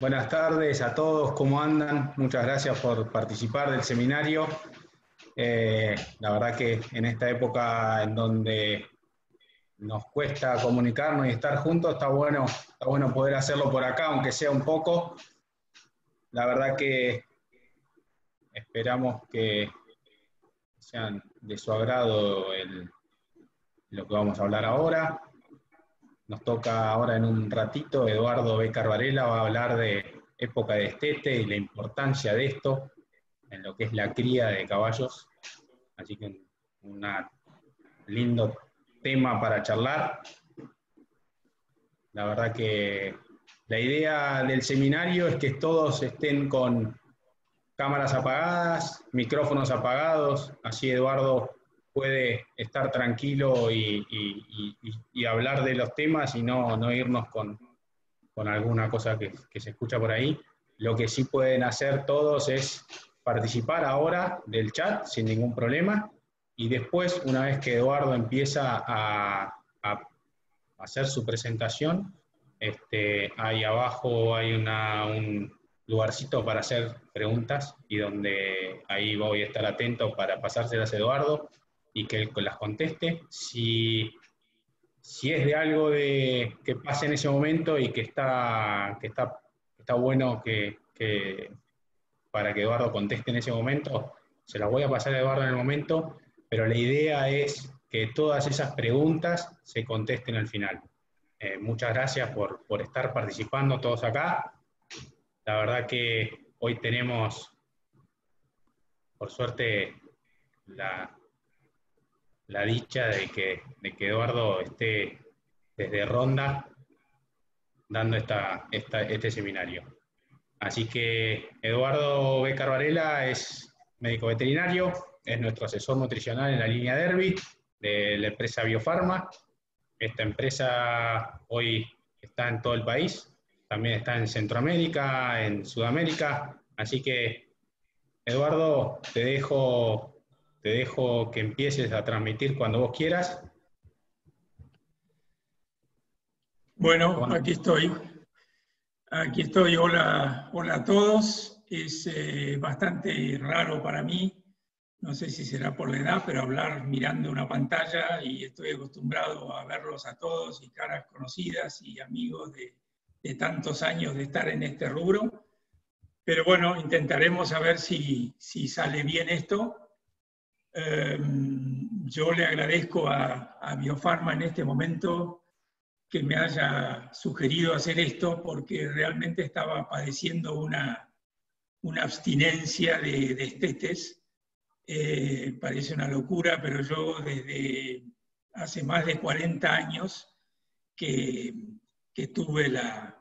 Buenas tardes a todos, ¿cómo andan? Muchas gracias por participar del seminario. La verdad que en esta época en donde nos cuesta comunicarnos y estar juntos, está bueno poder hacerlo por acá, aunque sea un poco. La verdad que esperamos que sean de su agrado lo que vamos a hablar ahora. Nos toca ahora en un ratito, Eduardo B. Carvarela va a hablar de época de destete y la importancia de esto en lo que es la cría de caballos. Así que un lindo tema para charlar. La verdad que la idea del seminario es que todos estén con cámaras apagadas, micrófonos apagados, así Eduardo puede estar tranquilo y hablar de los temas y no irnos con alguna cosa que se escucha por ahí. Lo que sí pueden hacer todos es participar ahora del chat sin ningún problema y después, una vez que Eduardo empieza a hacer su presentación, ahí abajo hay un lugarcito para hacer preguntas y donde ahí voy a estar atento para pasárselas a Eduardo y que él las conteste. Si es de algo que pase en ese momento y que está bueno para que Eduardo conteste en ese momento, se las voy a pasar a Eduardo en el momento, pero la idea es que todas esas preguntas se contesten al final. Muchas gracias por estar participando todos acá. La verdad que hoy tenemos, por suerte, la dicha de que Eduardo esté desde Ronda dando este seminario. Así que Eduardo B. Carvarela es médico veterinario, es nuestro asesor nutricional en la línea Derby de la empresa Biofarma. Esta empresa hoy está en todo el país, también está en Centroamérica, en Sudamérica. Así que, Eduardo, te dejo que empieces a transmitir cuando vos quieras. Bueno, aquí estoy. Aquí estoy. Hola, hola a todos. Es bastante raro para mí, no sé si será por la edad, pero hablar mirando una pantalla, y estoy acostumbrado a verlos a todos y caras conocidas y amigos de tantos años de estar en este rubro. Pero bueno, intentaremos a ver si sale bien esto. Yo le agradezco a Biofarma en este momento que me haya sugerido hacer esto, porque realmente estaba padeciendo una abstinencia de destetes. Parece una locura, pero yo desde hace más de 40 años que tuve la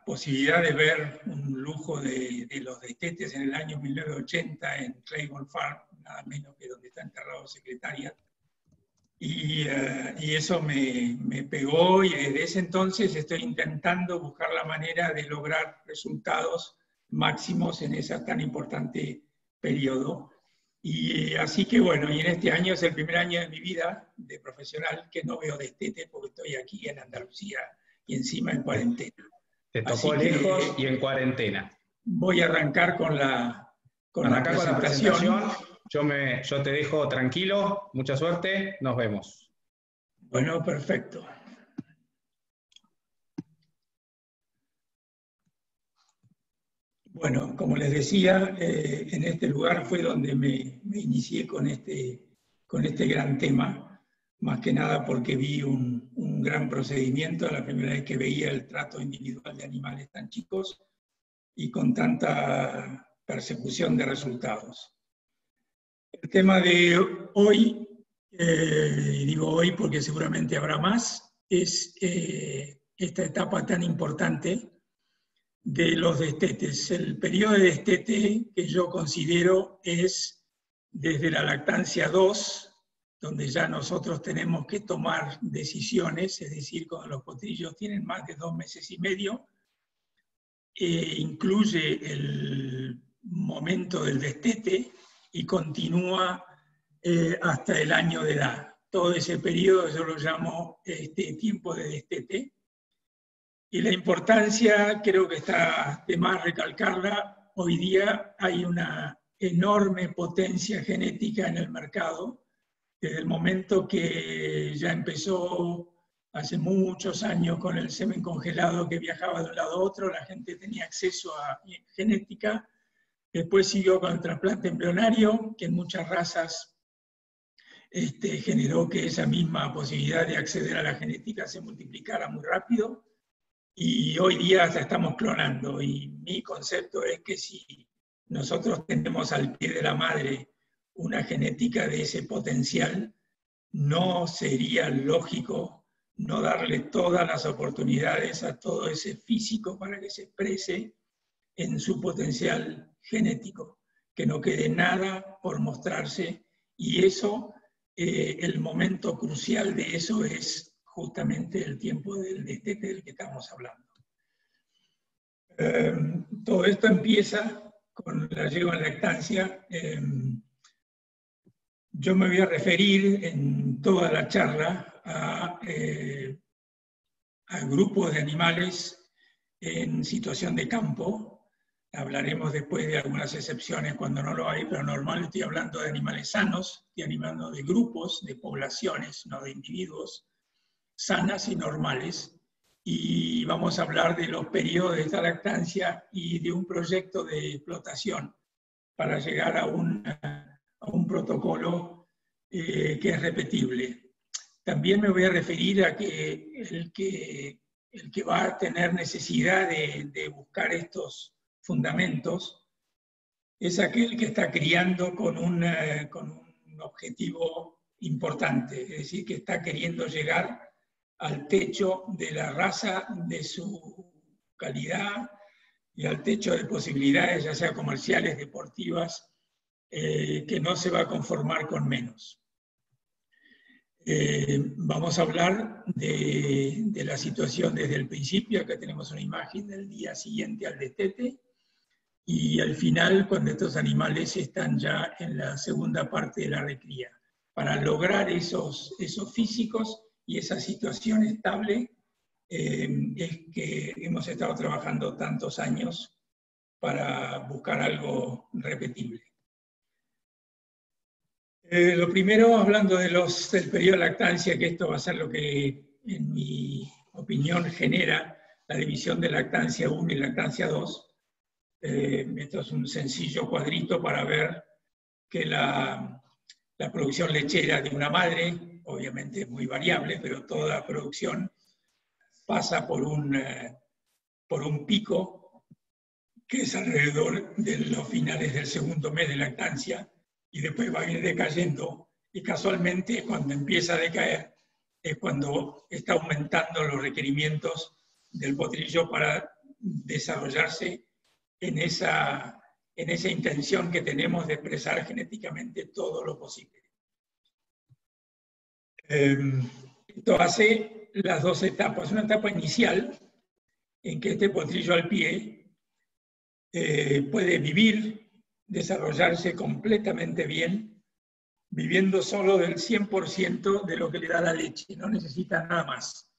posibilidad de ver un lujo de los destetes en el año 1980 en Claiborne Farm, nada menos que donde está enterrado Secretariat. Y eso me pegó, y desde ese entonces estoy intentando buscar la manera de lograr resultados máximos en ese tan importante periodo. Y así que bueno, y en este año es el primer año de mi vida de profesional que no veo destete, porque estoy aquí en Andalucía y encima en cuarentena. Te tocó lejos y en cuarentena. Voy a arrancar con la presentación. Yo te dejo tranquilo, mucha suerte, nos vemos. Bueno, perfecto. Bueno, como les decía, en este lugar fue donde me inicié con este gran tema, más que nada porque vi un gran procedimiento, la primera vez que veía el trato individual de animales tan chicos y con tanta persecución de resultados. El tema de hoy, y digo hoy porque seguramente habrá más, es esta etapa tan importante de los destetes. El periodo de destete que yo considero es desde la lactancia 2, donde ya nosotros tenemos que tomar decisiones, es decir, cuando los potrillos tienen más de 2 meses y medio, incluye el momento del destete y continúa hasta el año de edad. Todo ese periodo yo lo llamo tiempo de destete. Y la importancia, creo que está de más recalcarla, hoy día hay una enorme potencia genética en el mercado, desde el momento que ya empezó hace muchos años con el semen congelado que viajaba de un lado a otro, la gente tenía acceso a genética. Después siguió con el trasplante embrionario, que en muchas razas generó que esa misma posibilidad de acceder a la genética se multiplicara muy rápido. Y hoy día hasta estamos clonando. Y mi concepto es que si nosotros tenemos al pie de la madre una genética de ese potencial, no sería lógico no darle todas las oportunidades a todo ese físico para que se exprese en su potencial genético, que no quede nada por mostrarse, y eso, el momento crucial de eso es justamente el tiempo del destete del que estamos hablando. Todo esto empieza con la yegua en lactancia. Yo me voy a referir en toda la charla a grupos de animales en situación de campo. Hablaremos después de algunas excepciones cuando no lo hay, pero normal estoy hablando de animales sanos, estoy hablando de grupos, de poblaciones, no de individuos, sanas y normales. Y vamos a hablar de los periodos de esta lactancia y de un proyecto de explotación para llegar a un protocolo que es repetible. También me voy a referir a que el que va a tener necesidad de buscar estos fundamentos es aquel que está criando con un objetivo importante, es decir, que está queriendo llegar al techo de la raza, de su calidad y al techo de posibilidades, ya sea comerciales, deportivas, que no se va a conformar con menos. Vamos a hablar de la situación desde el principio. Acá tenemos una imagen del día siguiente al destete y al final, cuando estos animales están ya en la segunda parte de la recría. Para lograr esos físicos y esa situación estable, es que hemos estado trabajando tantos años para buscar algo repetible. Lo primero, hablando del periodo de lactancia, que esto va a ser lo que, en mi opinión, genera la división de lactancia 1 y lactancia 2. Esto es un sencillo cuadrito para ver que la producción lechera de una madre, obviamente es muy variable, pero toda la producción pasa por un pico que es alrededor de los finales del segundo mes de lactancia, y después va a ir decayendo, y casualmente cuando empieza a decaer es cuando está aumentando los requerimientos del potrillo para desarrollarse en esa intención que tenemos de expresar genéticamente todo lo posible. Esto hace las dos etapas. Una etapa inicial en que este potrillo al pie puede vivir, desarrollarse completamente bien, viviendo solo del 100% de lo que le da la leche, no necesita nada más.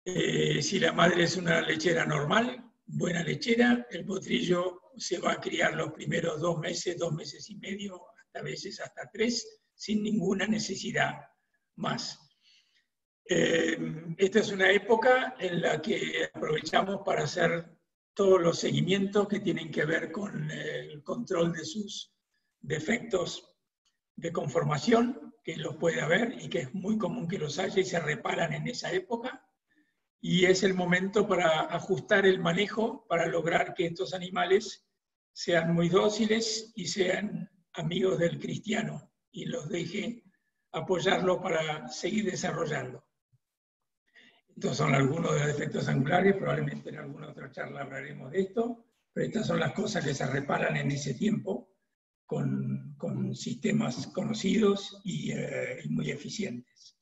Si la madre es una lechera normal, buena lechera, el potrillo se va a criar los primeros 2 meses, 2 meses y medio, hasta veces hasta 3, sin ninguna necesidad más. Esta es una época en la que aprovechamos para hacer todos los seguimientos que tienen que ver con el control de sus defectos de conformación, que los puede haber y que es muy común que los haya y se reparan en esa época. Y es el momento para ajustar el manejo para lograr que estos animales sean muy dóciles y sean amigos del cristiano y los deje apoyarlo para seguir desarrollando. Estos son algunos de los defectos angulares, probablemente en alguna otra charla hablaremos de esto, pero estas son las cosas que se reparan en ese tiempo con sistemas conocidos y muy eficientes.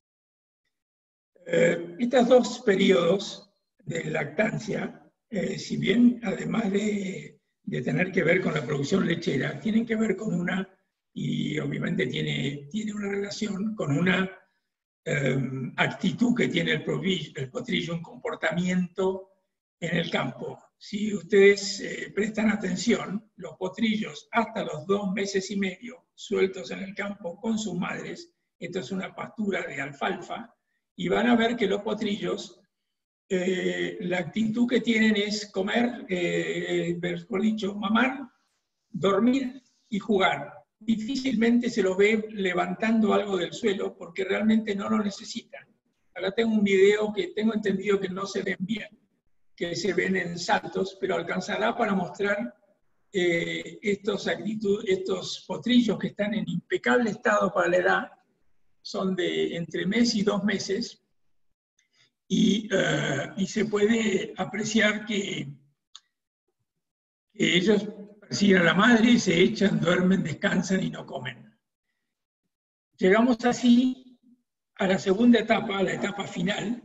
Estos 2 periodos de lactancia, si bien además de tener que ver con la producción lechera, tienen que ver con y obviamente tiene una relación con una actitud que tiene el potrillo, un comportamiento en el campo. Si ustedes prestan atención, los potrillos hasta los 2 meses y medio sueltos en el campo con sus madres, esto es una pastura de alfalfa, y van a ver que los potrillos, la actitud que tienen es comer, mejor dicho, mamar, dormir y jugar. Difícilmente se los ve levantando algo del suelo porque realmente no lo necesitan. Ahora tengo un video que tengo entendido que no se ven bien, que se ven en saltos, pero alcanzará para mostrar estos potrillos que están en impecable estado para la edad, son de entre mes y 2 meses, y se puede apreciar que ellos persiguen a la madre, se echan, duermen, descansan y no comen. Llegamos así a la segunda etapa, a la etapa final.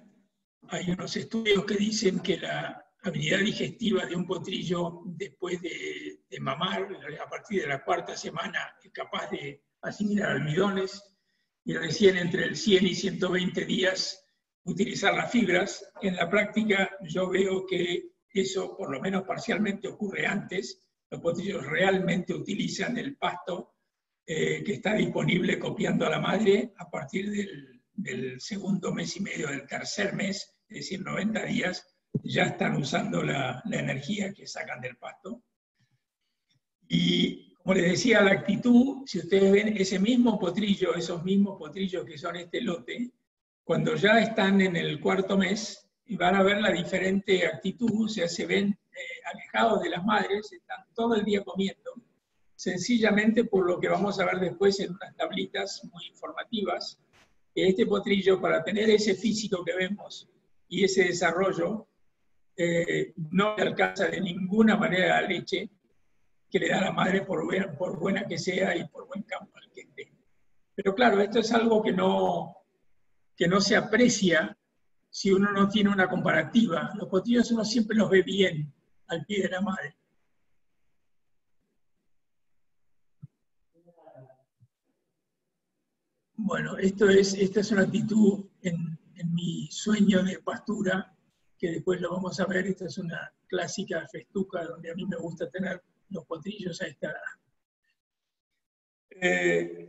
Hay unos estudios que dicen que la habilidad digestiva de un potrillo después de mamar, a partir de la 4ª semana, es capaz de asimilar almidones, y recién entre el 100 y 120 días utilizar las fibras. En la práctica yo veo que eso por lo menos parcialmente ocurre antes. Los potrillos realmente utilizan el pasto que está disponible copiando a la madre a partir del segundo mes y medio, del tercer mes, es decir, 90 días, ya están usando la energía que sacan del pasto. Y como les decía, la actitud, si ustedes ven ese mismo potrillo, esos mismos potrillos que son este lote, cuando ya están en el 4º mes, van a ver la diferente actitud, o sea, se ven alejados de las madres, están todo el día comiendo, sencillamente por lo que vamos a ver después en unas tablitas muy informativas, que este potrillo, para tener ese físico que vemos y ese desarrollo, no le alcanza de ninguna manera la leche que le da la madre, por buena que sea y por buen campo al que esté. Pero claro, esto es algo que no se aprecia si uno no tiene una comparativa. Los potrillos uno siempre los ve bien al pie de la madre. Bueno, esta es una actitud en mi sueño de pastura, que después lo vamos a ver. Esta es una clásica festuca donde a mí me gusta tener los potrillos a esta edad.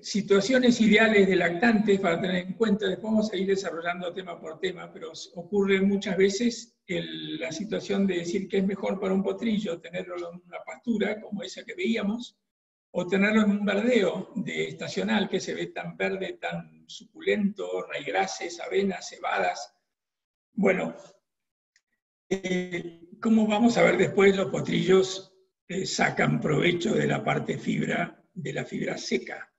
Situaciones ideales de lactantes para tener en cuenta, después vamos a ir desarrollando tema por tema, pero ocurre muchas veces la situación de decir que es mejor para un potrillo tenerlo en una pastura como esa que veíamos, o tenerlo en un verdeo estacional que se ve tan verde, tan suculento, raigrases, avenas, cebadas. Bueno, como vamos a ver después, los potrillos sacan provecho de la parte de la fibra seca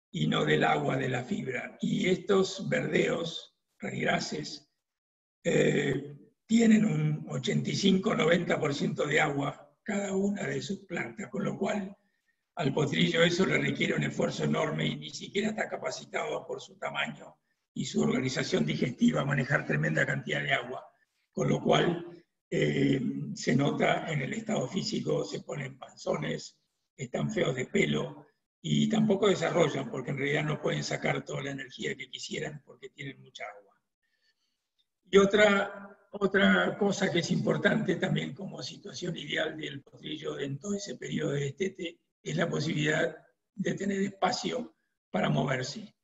y no del agua de la fibra. Y estos verdeos, raigrases, tienen un 85-90% de agua cada una de sus plantas, con lo cual al potrillo eso le requiere un esfuerzo enorme y ni siquiera está capacitado por su tamaño y su organización digestiva a manejar tremenda cantidad de agua, con lo cual se nota en el estado físico, se ponen panzones, están feos de pelo y tampoco desarrollan porque en realidad no pueden sacar toda la energía que quisieran porque tienen mucha agua. Y otra cosa que es importante también como situación ideal del potrillo en todo ese periodo de destete es la posibilidad de tener espacio para moverse.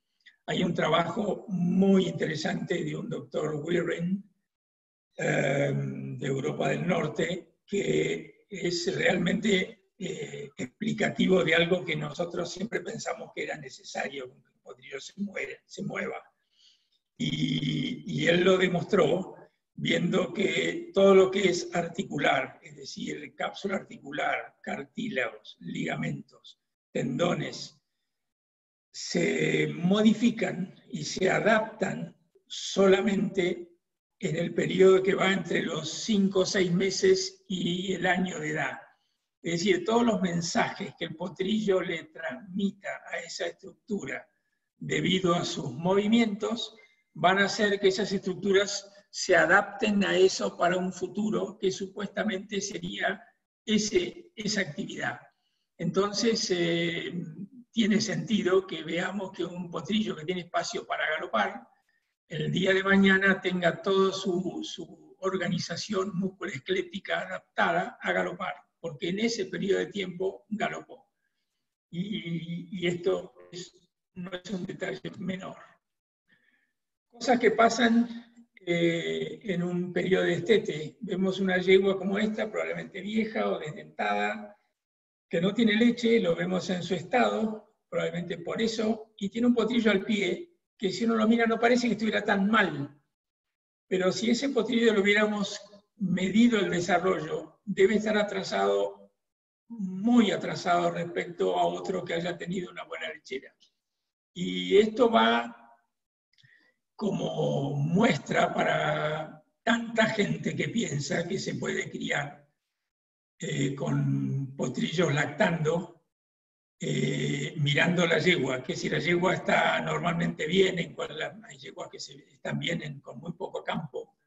Hay un trabajo muy interesante de un doctor Wirren de Europa del Norte que es realmente explicativo de algo que nosotros siempre pensamos que era necesario, que el potrillo se mueva. Y él lo demostró viendo que todo lo que es articular, es decir, cápsula articular, cartílagos, ligamentos, tendones, se modifican y se adaptan solamente en el periodo que va entre los 5 o 6 meses y el año de edad. Es decir, todos los mensajes que el potrillo le transmita a esa estructura debido a sus movimientos van a hacer que esas estructuras se adapten a eso para un futuro que supuestamente sería esa actividad. Entonces, tiene sentido que veamos que un potrillo que tiene espacio para galopar, el día de mañana tenga toda su organización musculoesquelética adaptada a galopar, porque en ese periodo de tiempo galopó. Y esto no es un detalle menor. Cosas que pasan en un periodo de destete. Vemos una yegua como esta, probablemente vieja o desdentada, que no tiene leche, lo vemos en su estado, probablemente por eso, y tiene un potrillo al pie, que si uno lo mira no parece que estuviera tan mal, pero si ese potrillo lo hubiéramos medido el desarrollo, debe estar atrasado, muy atrasado respecto a otro que haya tenido una buena lechera. Y esto va como muestra para tanta gente que piensa que se puede criar con potrillos lactando, mirando la yegua, que si la yegua está normalmente bien, hay yeguas que están bien con muy poco campo,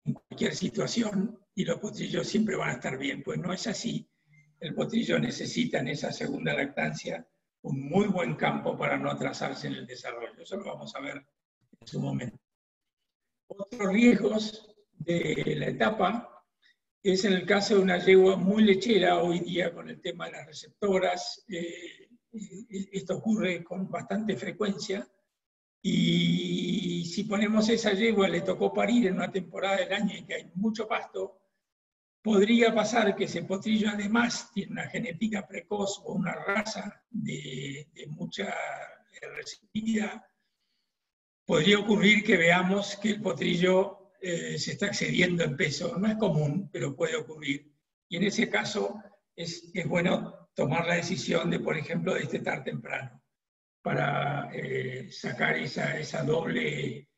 en cualquier situación, y los potrillos siempre van a estar bien. Pues no es así. El potrillo necesita en esa segunda lactancia un muy buen campo para no atrasarse en el desarrollo. Eso lo vamos a ver en su momento. Otros riesgos de la etapa es en el caso de una yegua muy lechera, hoy día con el tema de las receptoras, esto ocurre con bastante frecuencia, y si ponemos esa yegua, le tocó parir en una temporada del año en que hay mucho pasto, podría pasar que ese potrillo además tiene una genética precoz o una raza de mucha receptividad. Podría ocurrir que veamos que el potrillo se está excediendo en peso. No es común, pero puede ocurrir. Y en ese caso es bueno tomar la decisión de, por ejemplo, destetar temprano para sacar esa doble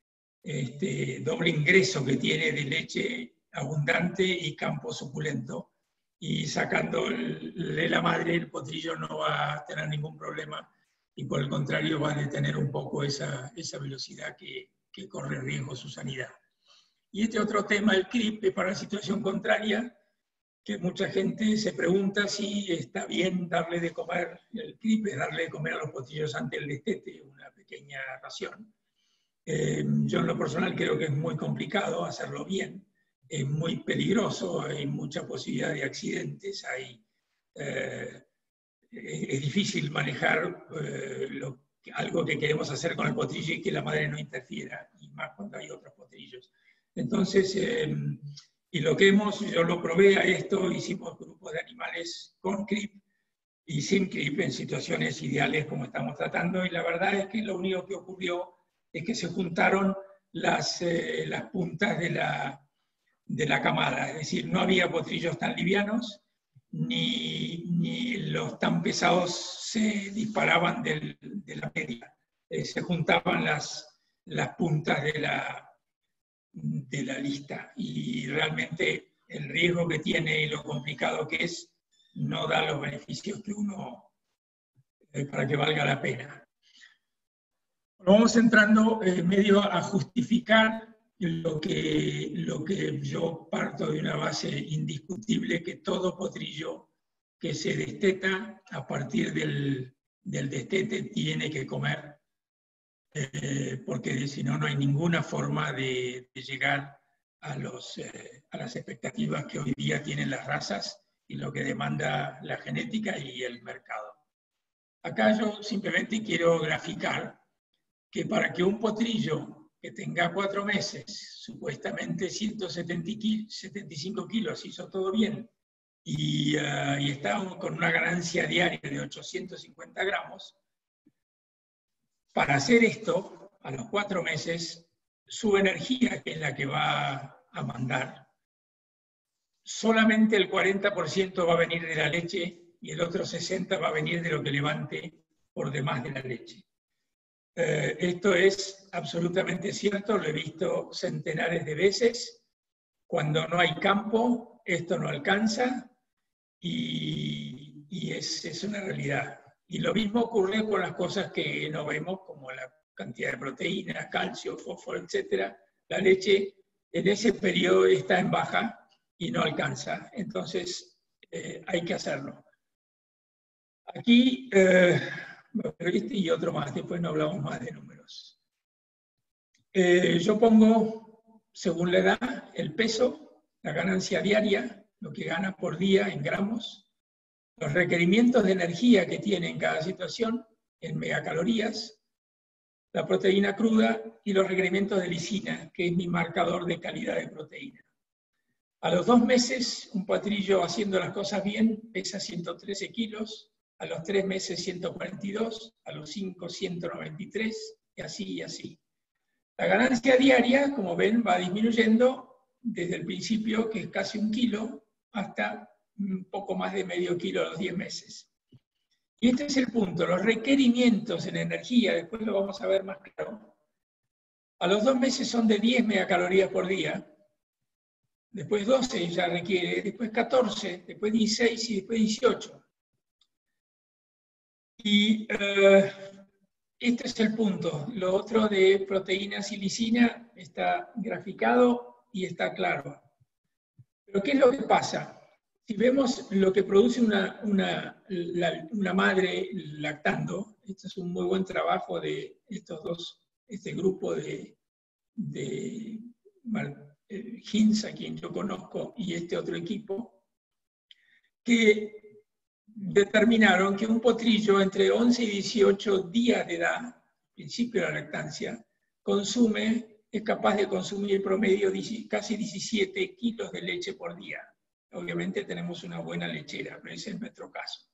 ingreso que tiene de leche abundante y campo suculento. Y sacándole la madre, el potrillo no va a tener ningún problema, y por el contrario va a detener un poco esa velocidad que corre riesgo su sanidad. Y este otro tema, el CRIP, es para la situación contraria, que mucha gente se pregunta si está bien darle de comer. El CRIP es darle de comer a los potrillos antes del destete, una pequeña ración. Yo en lo personal creo que es muy complicado hacerlo bien, es muy peligroso, hay mucha posibilidad de accidentes, es difícil manejar algo que queremos hacer con el potrillo y que la madre no interfiera, y más cuando hay otros potrillos. Entonces, yo lo probé a esto, hicimos grupos de animales con CRIP y sin CRIP en situaciones ideales como estamos tratando, y la verdad es que lo único que ocurrió es que se juntaron las puntas de la camada, es decir, no había potrillos tan livianos, ni los tan pesados se disparaban de la media. Se juntaban las puntas de la lista, y realmente el riesgo que tiene y lo complicado que es no da los beneficios que uno para que valga la pena. Bueno, vamos entrando medio a justificar lo que yo parto de una base indiscutible, que todo potrillo que se desteta a partir del destete tiene que comer, porque si no, no hay ninguna forma de llegar a las expectativas que hoy día tienen las razas y lo que demanda la genética y el mercado. Acá yo simplemente quiero graficar que para que un potrillo que tenga 4 meses, supuestamente 175 kilos, hizo todo bien, y está con una ganancia diaria de 850 gramos, para hacer esto, a los 4 meses, su energía, que es la que va a mandar, solamente el 40% va a venir de la leche y el otro 60% va a venir de lo que levante por demás de la leche. Esto es absolutamente cierto, lo he visto centenares de veces. Cuando no hay campo, esto no alcanza, y es una realidad. Y lo mismo ocurre con las cosas que no vemos, como la cantidad de proteínas, calcio, fósforo, etc. La leche en ese periodo está en baja y no alcanza. Entonces hay que hacerlo. Aquí, este y otro más, después no hablamos más de números. Yo pongo según la edad, el peso, la ganancia diaria, lo que gana por día en gramos, los requerimientos de energía que tiene en cada situación, en megacalorías, la proteína cruda y los requerimientos de lisina, que es mi marcador de calidad de proteína. A los 2 meses, un potrillo haciendo las cosas bien pesa 113 kilos, a los 3 meses 142, a los 5 193, y así y así. La ganancia diaria, como ven, va disminuyendo desde el principio, que es casi 1 kilo, hasta un poco más de medio kilo a los 10 meses. Y este es el punto, los requerimientos en energía, después lo vamos a ver más claro. A los 2 meses son de 10 megacalorías por día, después 12 ya requiere, después 14, después 16 y después 18. Y este es el punto. Lo otro de proteínas y lisina está graficado y está claro. Pero ¿qué es lo que pasa? Si vemos lo que produce una madre lactando, esto es un muy buen trabajo de estos dos, este grupo de Hinz, a quien yo conozco, y este otro equipo, que determinaron que un potrillo entre 11 y 18 días de edad, principio de la lactancia, es capaz de consumir promedio casi 17 kilos de leche por día. Obviamente tenemos una buena lechera, pero ese es nuestro caso.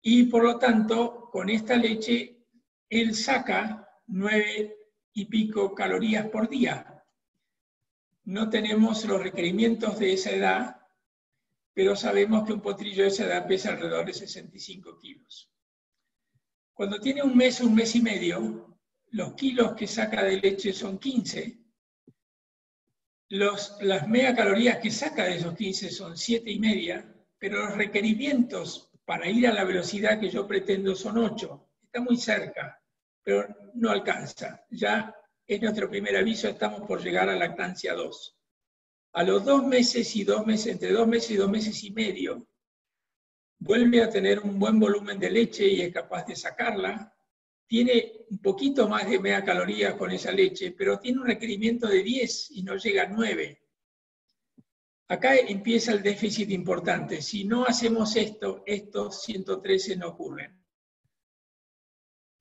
Y por lo tanto, con esta leche, él saca 9 y pico calorías por día. No tenemos los requerimientos de esa edad, pero sabemos que un potrillo de esa edad pesa alrededor de 65 kilos. Cuando tiene un mes y medio, los kilos que saca de leche son 15. Las megacalorías que saca de esos 15 son 7,5, pero los requerimientos para ir a la velocidad que yo pretendo son 8. Está muy cerca, pero no alcanza. Ya es nuestro primer aviso, estamos por llegar a lactancia 2. A los 2 meses y 2 meses, entre 2 meses y 2 meses y medio, vuelve a tener un buen volumen de leche y es capaz de sacarla. Tiene un poquito más de megacalorías con esa leche, pero tiene un requerimiento de 10 y no llega a 9. Acá empieza el déficit importante. Si no hacemos esto, estos 113 no ocurren.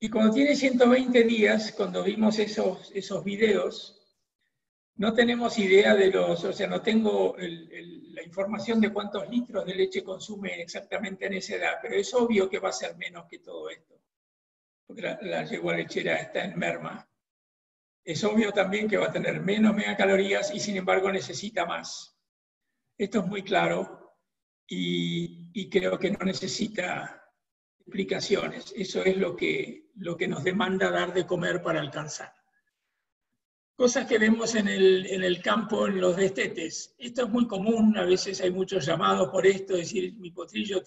Y cuando tiene 120 días, cuando vimos esos videos, no tenemos idea de no tengo la información de cuántos litros de leche consume exactamente en esa edad, pero es obvio que va a ser menos que todo esto, porque la yegua lechera está en merma. Es obvio también que va a tener menos megacalorías y sin embargo necesita más. Esto es muy claro y creo que no necesita explicaciones. Eso es lo que nos demanda dar de comer para alcanzar. Cosas que vemos en el campo, en los destetes. Esto es muy común, a veces hay muchos llamados por esto, es decir, mi potrillo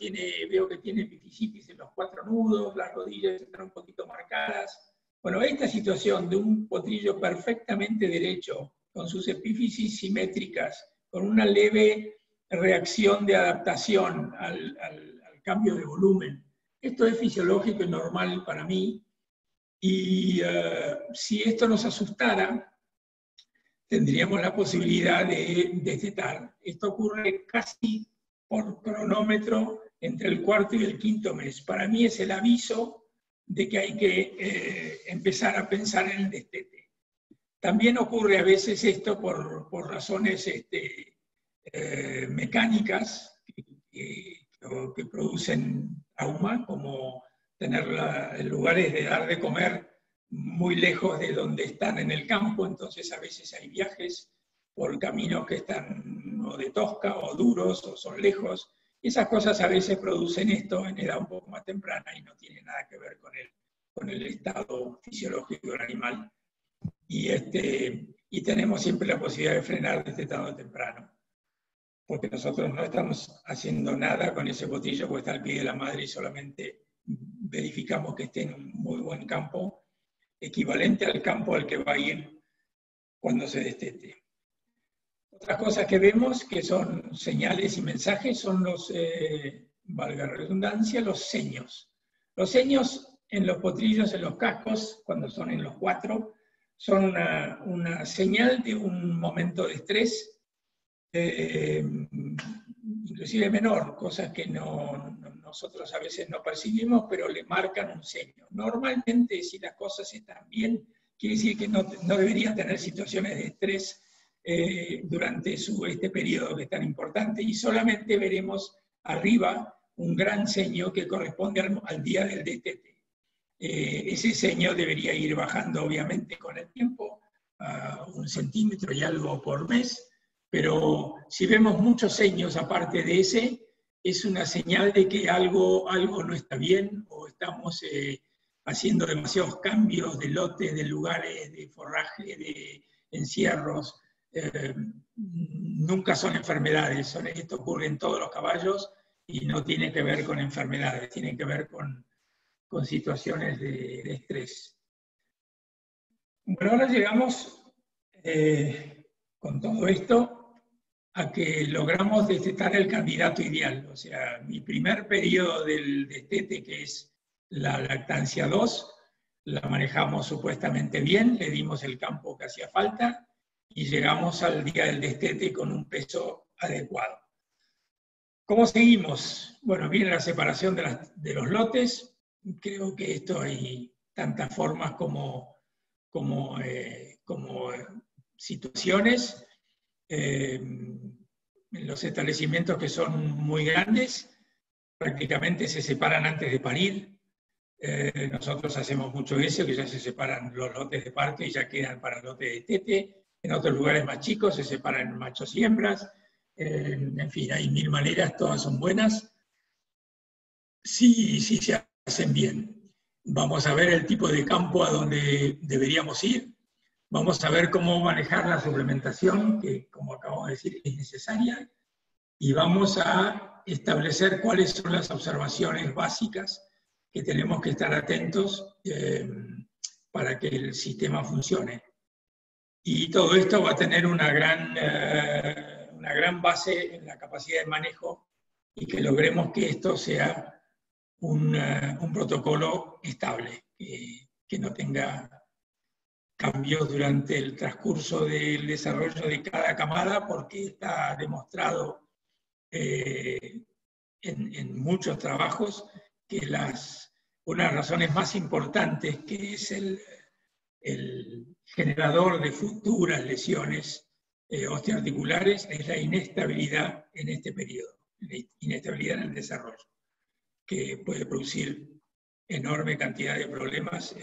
veo que tiene epifisitis en los 4 nudos, las rodillas están un poquito marcadas. Bueno, esta situación de un potrillo perfectamente derecho, con sus epífisis simétricas, con una leve reacción de adaptación al cambio de volumen, esto es fisiológico y normal para mí, y si esto nos asustara, tendríamos la posibilidad de destetar. Esto ocurre casi por cronómetro entre el 4º y el 5º mes. Para mí es el aviso de que hay que empezar a pensar en el destete. También ocurre a veces esto por razones mecánicas que producen trauma, como tener lugares de dar de comer muy lejos de donde están en el campo, entonces a veces hay viajes por caminos que están o de tosca o duros o son lejos. Esas cosas a veces producen esto en edad un poco más temprana y no tiene nada que ver con el estado fisiológico del animal. Y tenemos siempre la posibilidad de frenar desde estado temprano, porque nosotros no estamos haciendo nada con ese potrillo porque está al pie de la madre y solamente verificamos que esté en un muy buen campo, equivalente al campo al que va a ir cuando se destete. Otras cosas que vemos que son señales y mensajes son valga la redundancia, los seños. Los seños en los potrillos, en los cascos, cuando son en los 4, son una señal de un momento de estrés, inclusive menor, cosas que nosotros a veces no percibimos, pero le marcan un sello. Normalmente, si las cosas están bien, quiere decir que no debería tener situaciones de estrés durante este periodo que es tan importante, y solamente veremos arriba un gran seño que corresponde al día del destete. Ese seño debería ir bajando obviamente con el tiempo, a 1 centímetro y algo por mes, pero si vemos muchos seños aparte de ese, es una señal de que algo no está bien, o estamos haciendo demasiados cambios de lotes, de lugares, de forraje, de encierros. Nunca son enfermedades, esto ocurre en todos los caballos y no tiene que ver con enfermedades, tiene que ver con situaciones de estrés. Bueno, ahora llegamos con todo esto a que logramos destetar el candidato ideal. O sea, mi primer periodo del destete, que es la lactancia 2, la manejamos supuestamente bien, le dimos el campo que hacía falta y llegamos al día del destete con un peso adecuado. ¿Cómo seguimos? Bueno, viene la separación de los lotes. Creo que esto hay tantas formas como situaciones. En los establecimientos que son muy grandes, prácticamente se separan antes de parir. Nosotros hacemos mucho eso, que ya se separan los lotes de parto y ya quedan para el lote de tete. En otros lugares más chicos se separan machos y hembras. En fin, hay 1000 maneras, todas son buenas. Sí se hacen bien. Vamos a ver el tipo de campo a donde deberíamos ir. Vamos a ver cómo manejar la suplementación, que como acabamos de decir es necesaria. Y vamos a establecer cuáles son las observaciones básicas que tenemos que estar atentos para que el sistema funcione. Y todo esto va a tener una gran base en la capacidad de manejo y que logremos que esto sea un protocolo estable, que no tenga cambios durante el transcurso del desarrollo de cada camada, porque está demostrado en muchos trabajos que una de las razones más importantes, que es el generador de futuras lesiones osteoarticulares, es la inestabilidad en este periodo, la inestabilidad en el desarrollo, que puede producir enorme cantidad de problemas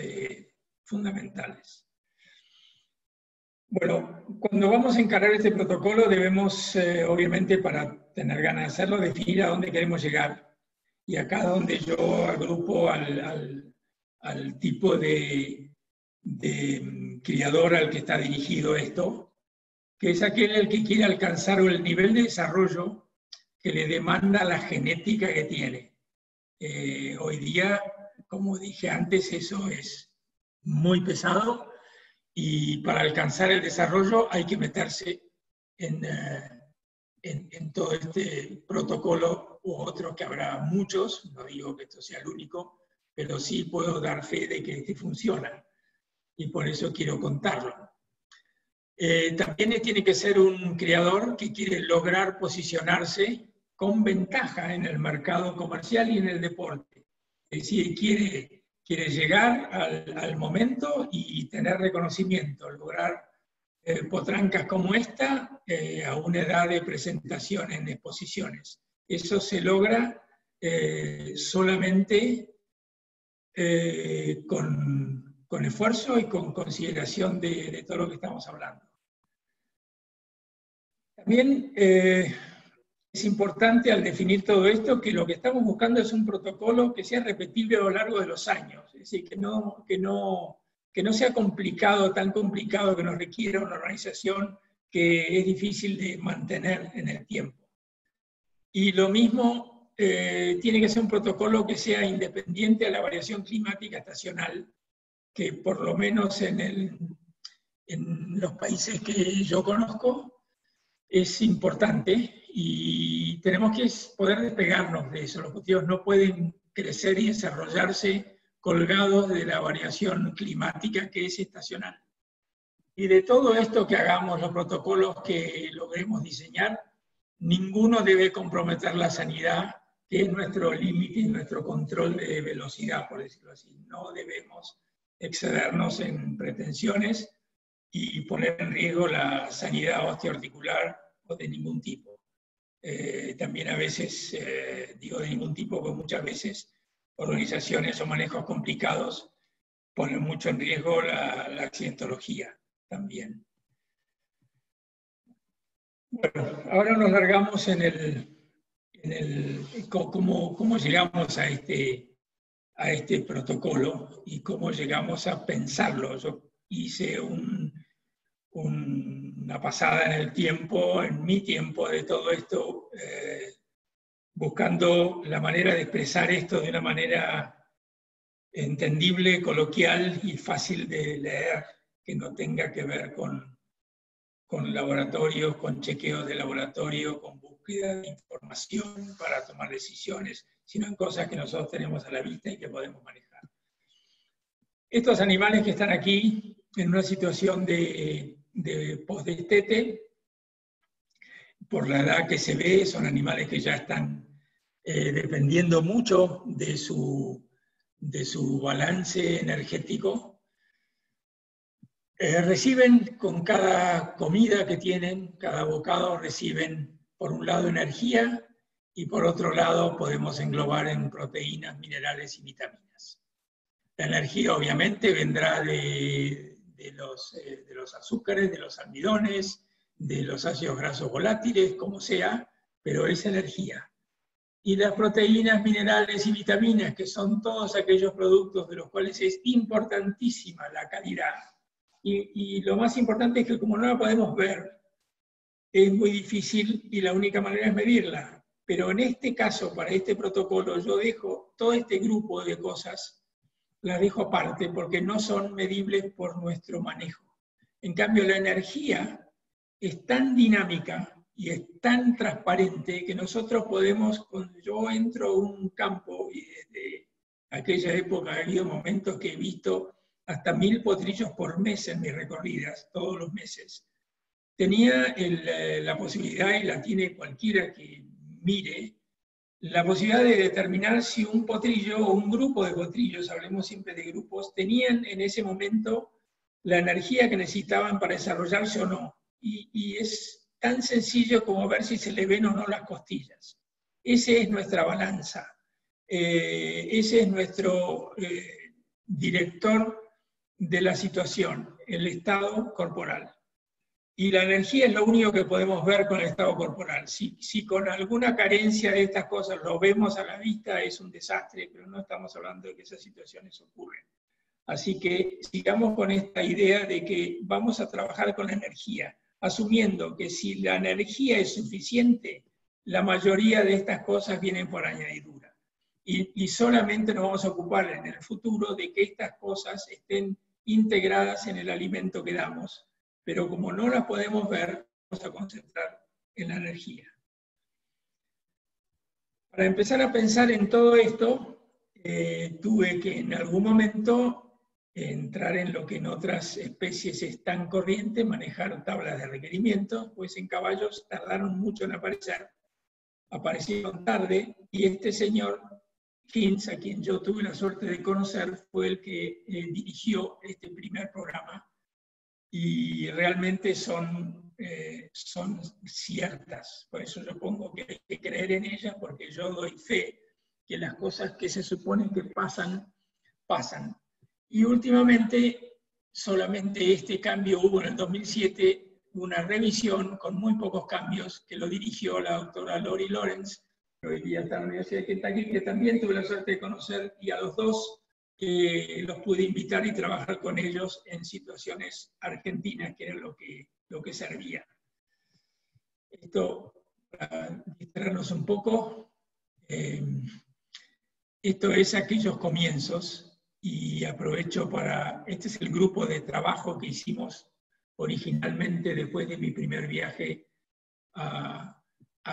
fundamentales. Bueno, cuando vamos a encarar este protocolo debemos, obviamente, para tener ganas de hacerlo, definir a dónde queremos llegar. Y acá donde yo agrupo al tipo de criador al que está dirigido esto, que es aquel el que quiere alcanzar el nivel de desarrollo que le demanda la genética que tiene. Hoy día, como dije antes, eso es muy pesado, y para alcanzar el desarrollo hay que meterse en todo este protocolo u otro, que habrá muchos. No digo que esto sea el único, pero sí puedo dar fe de que este funciona, y por eso quiero contarlo. También tiene que ser un criador que quiere lograr posicionarse con ventaja en el mercado comercial y en el deporte. Es decir, quiere llegar al momento y tener reconocimiento, lograr potrancas como esta a una edad de presentación en exposiciones. Eso se logra solamente con esfuerzo y con consideración de todo lo que estamos hablando. También es importante, al definir todo esto, que lo que estamos buscando es un protocolo que sea repetible a lo largo de los años. Es decir, que no sea complicado, tan complicado que nos requiera una organización que es difícil de mantener en el tiempo. Y lo mismo tiene que ser un protocolo que sea independiente a la variación climática estacional, que por lo menos en los países que yo conozco es importante, y tenemos que poder despegarnos de eso. Los cultivos no pueden crecer y desarrollarse colgados de la variación climática, que es estacional. Y de todo esto que hagamos, los protocolos que logremos diseñar, ninguno debe comprometer la sanidad, que es nuestro límite y nuestro control de velocidad, por decirlo así. No debemos excedernos en pretensiones y poner en riesgo la sanidad osteoarticular o de ningún tipo. También a veces, digo de ningún tipo, porque muchas veces organizaciones o manejos complicados ponen mucho en riesgo la accidentología también. Bueno, ahora nos largamos en cómo llegamos a este protocolo y cómo llegamos a pensarlo. Yo hice una pasada en el tiempo, en mi tiempo de todo esto, buscando la manera de expresar esto de una manera entendible, coloquial y fácil de leer, que no tenga que ver con laboratorios, con chequeos de laboratorio, con búsqueda de información para tomar decisiones, sino en cosas que nosotros tenemos a la vista y que podemos manejar. Estos animales que están aquí en una situación de postdestete, por la edad que se ve, son animales que ya están dependiendo mucho de su balance energético. Reciben con cada comida que tienen, cada bocado reciben por un lado energía y por otro lado podemos englobar en proteínas, minerales y vitaminas. La energía obviamente vendrá de los azúcares, de los almidones, de los ácidos grasos volátiles, como sea, pero es energía. Y las proteínas, minerales y vitaminas, que son todos aquellos productos de los cuales es importantísima la calidad. Y lo más importante es que como no la podemos ver, es muy difícil y la única manera es medirla. Pero en este caso, para este protocolo, yo dejo todo este grupo de cosas, las dejo aparte porque no son medibles por nuestro manejo. En cambio, la energía es tan dinámica y es tan transparente que nosotros podemos, cuando yo entro a un campo, y desde aquella época ha habido momentos que he visto hasta 1000 potrillos por mes en mis recorridas, todos los meses. Tenía la posibilidad, y la tiene cualquiera que mire, la posibilidad de determinar si un potrillo o un grupo de potrillos, hablemos siempre de grupos, tenían en ese momento la energía que necesitaban para desarrollarse o no. Y es tan sencillo como ver si se le ven o no las costillas. Esa es nuestra balanza. Ese es nuestro director de la situación, el estado corporal. Y la energía es lo único que podemos ver con el estado corporal. Si con alguna carencia de estas cosas lo vemos a la vista, es un desastre, pero no estamos hablando de que esas situaciones ocurren. Así que sigamos con esta idea de que vamos a trabajar con la energía, asumiendo que si la energía es suficiente, la mayoría de estas cosas vienen por añadidura. Y solamente nos vamos a ocupar en el futuro de que estas cosas estén integradas en el alimento que damos. Pero como no las podemos ver, vamos a concentrar en la energía. Para empezar a pensar en todo esto, tuve que en algún momento entrar en lo que en otras especies es tan corriente, manejar tablas de requerimientos, pues en caballos tardaron mucho en aparecer, aparecieron tarde, y este señor Hinz, a quien yo tuve la suerte de conocer, fue el que dirigió este primer programa, y realmente son ciertas. Por eso yo pongo que hay que creer en ellas, porque yo doy fe que las cosas que se suponen que pasan, pasan. Y últimamente, solamente este cambio hubo en el 2007, una revisión con muy pocos cambios, que lo dirigió la doctora Lori Lawrence, que hoy día está en la Universidad de Kentucky, que también tuve la suerte de conocer, y a los dos los pude invitar y trabajar con ellos en situaciones argentinas, que era lo que servía. Esto, para distraernos un poco, esto es aquellos comienzos, y aprovecho para, este es el grupo de trabajo que hicimos originalmente después de mi primer viaje a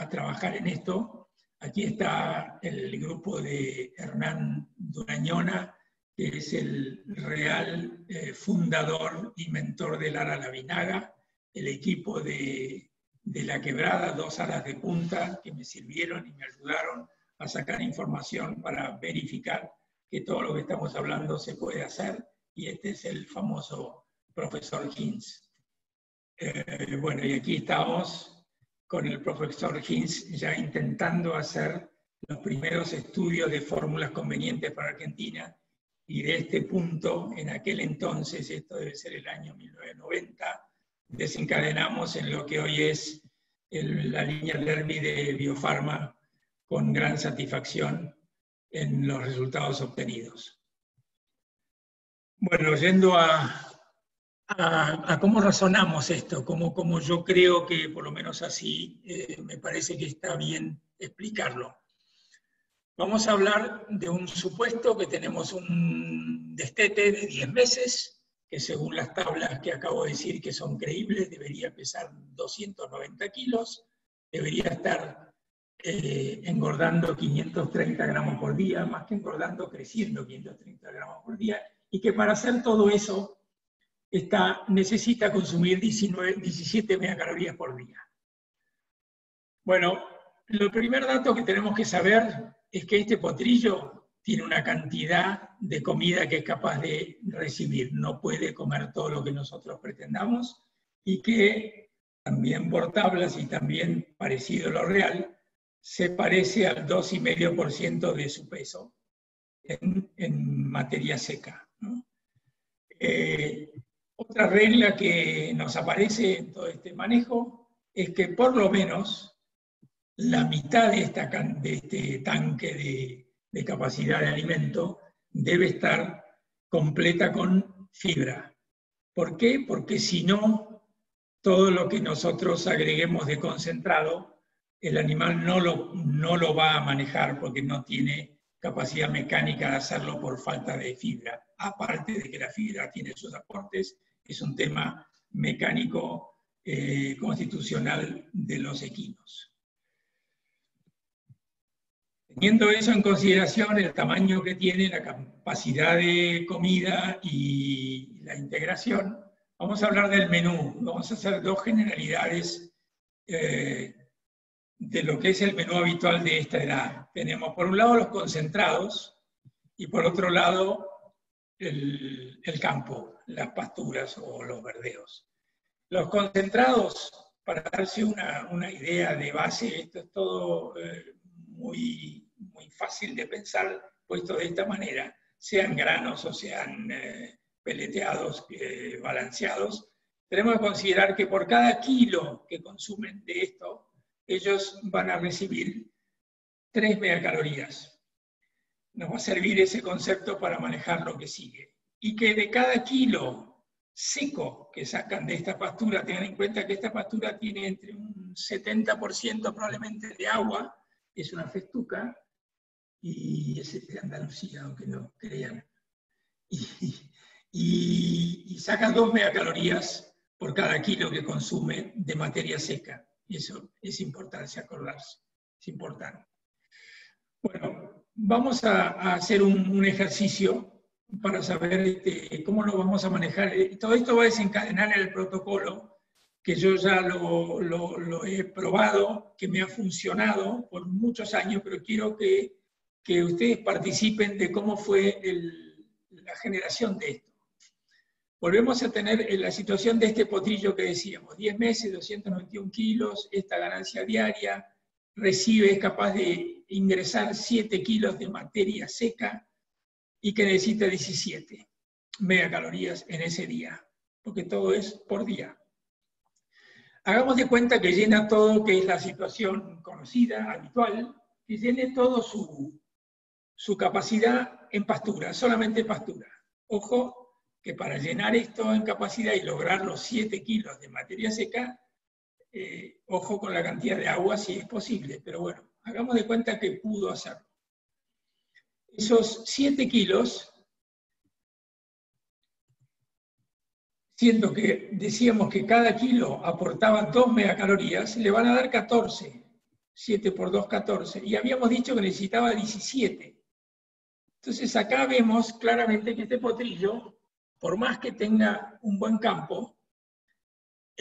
trabajar en esto. Aquí está el grupo de Hernán Durañona, que es el real fundador y mentor del ARA La Vinaga, el equipo de La Quebrada, 2 aras de punta que me sirvieron y me ayudaron a sacar información para verificar que todo lo que estamos hablando se puede hacer, y este es el famoso profesor Hinz. Bueno, y aquí estamos con el profesor Hinz ya intentando hacer los primeros estudios de fórmulas convenientes para Argentina, y de este punto, en aquel entonces, esto debe ser el año 1990, desencadenamos en lo que hoy es la línea Lerby de Biofarma, con gran satisfacción en los resultados obtenidos. Bueno, yendo a cómo razonamos esto, como yo creo que, por lo menos así, me parece que está bien explicarlo. Vamos a hablar de un supuesto que tenemos un destete de 10 meses, que según las tablas que acabo de decir que son creíbles, debería pesar 290 kilos, debería estar engordando 530 gramos por día, más que engordando, creciendo 530 gramos por día, y que para hacer todo eso necesita consumir 17 megacalorías por día. Bueno, el primer dato que tenemos que saber es que este potrillo tiene una cantidad de comida que es capaz de recibir, no puede comer todo lo que nosotros pretendamos, y que también por tablas y también parecido a lo real, se parece al 2,5% de su peso en materia seca, ¿no? Otra regla que nos aparece en todo este manejo es que por lo menos la mitad de este tanque de capacidad de alimento debe estar completa con fibra. ¿Por qué? Porque si no, todo lo que nosotros agreguemos de concentrado, el animal no lo va a manejar porque no tiene capacidad mecánica de hacerlo por falta de fibra. Aparte de que la fibra tiene sus aportes, es un tema mecánico constitucional de los equinos. Teniendo eso en consideración, el tamaño que tiene, la capacidad de comida y la integración, vamos a hablar del menú. Vamos a hacer 2 generalidades de lo que es el menú habitual de esta edad. Tenemos por un lado los concentrados y por otro lado el campo, las pasturas o los verdeos. Los concentrados, para darse una idea de base, esto es todo muy fácil de pensar, puesto de esta manera, sean granos o sean peleteados, balanceados, tenemos que considerar que por cada kilo que consumen de esto, ellos van a recibir 3 megacalorías. Nos va a servir ese concepto para manejar lo que sigue. Y que de cada kilo seco que sacan de esta pastura, tengan en cuenta que esta pastura tiene entre un 70% probablemente de agua, es una festuca, y es de Andalucía, aunque no crean. Y sacan 2 megacalorías por cada kilo que consume de materia seca. Eso es importante acordarse, es importante. Bueno, vamos a hacer un ejercicio para saber cómo lo vamos a manejar. Todo esto va a desencadenar en el protocolo, que yo ya lo he probado, que me ha funcionado por muchos años, pero quiero que ustedes participen de cómo fue la generación de esto. Volvemos a tener la situación de este potrillo que decíamos, 10 meses, 291 kilos, esta ganancia diaria, es capaz de ingresar 7 kilos de materia seca y que necesita 17 megacalorías en ese día, porque todo es por día. Hagamos de cuenta que llena todo, que es la situación conocida, habitual, que llene todo su capacidad en pastura, solamente pastura. Ojo, que para llenar esto en capacidad y lograr los 7 kilos de materia seca, ojo con la cantidad de agua si es posible, pero bueno, hagamos de cuenta que pudo hacerlo. Esos 7 kilos, siendo que decíamos que cada kilo aportaba 2 megacalorías, le van a dar 14. 7 por 2, 14. Y habíamos dicho que necesitaba 17. Entonces acá vemos claramente que este potrillo, por más que tenga un buen campo,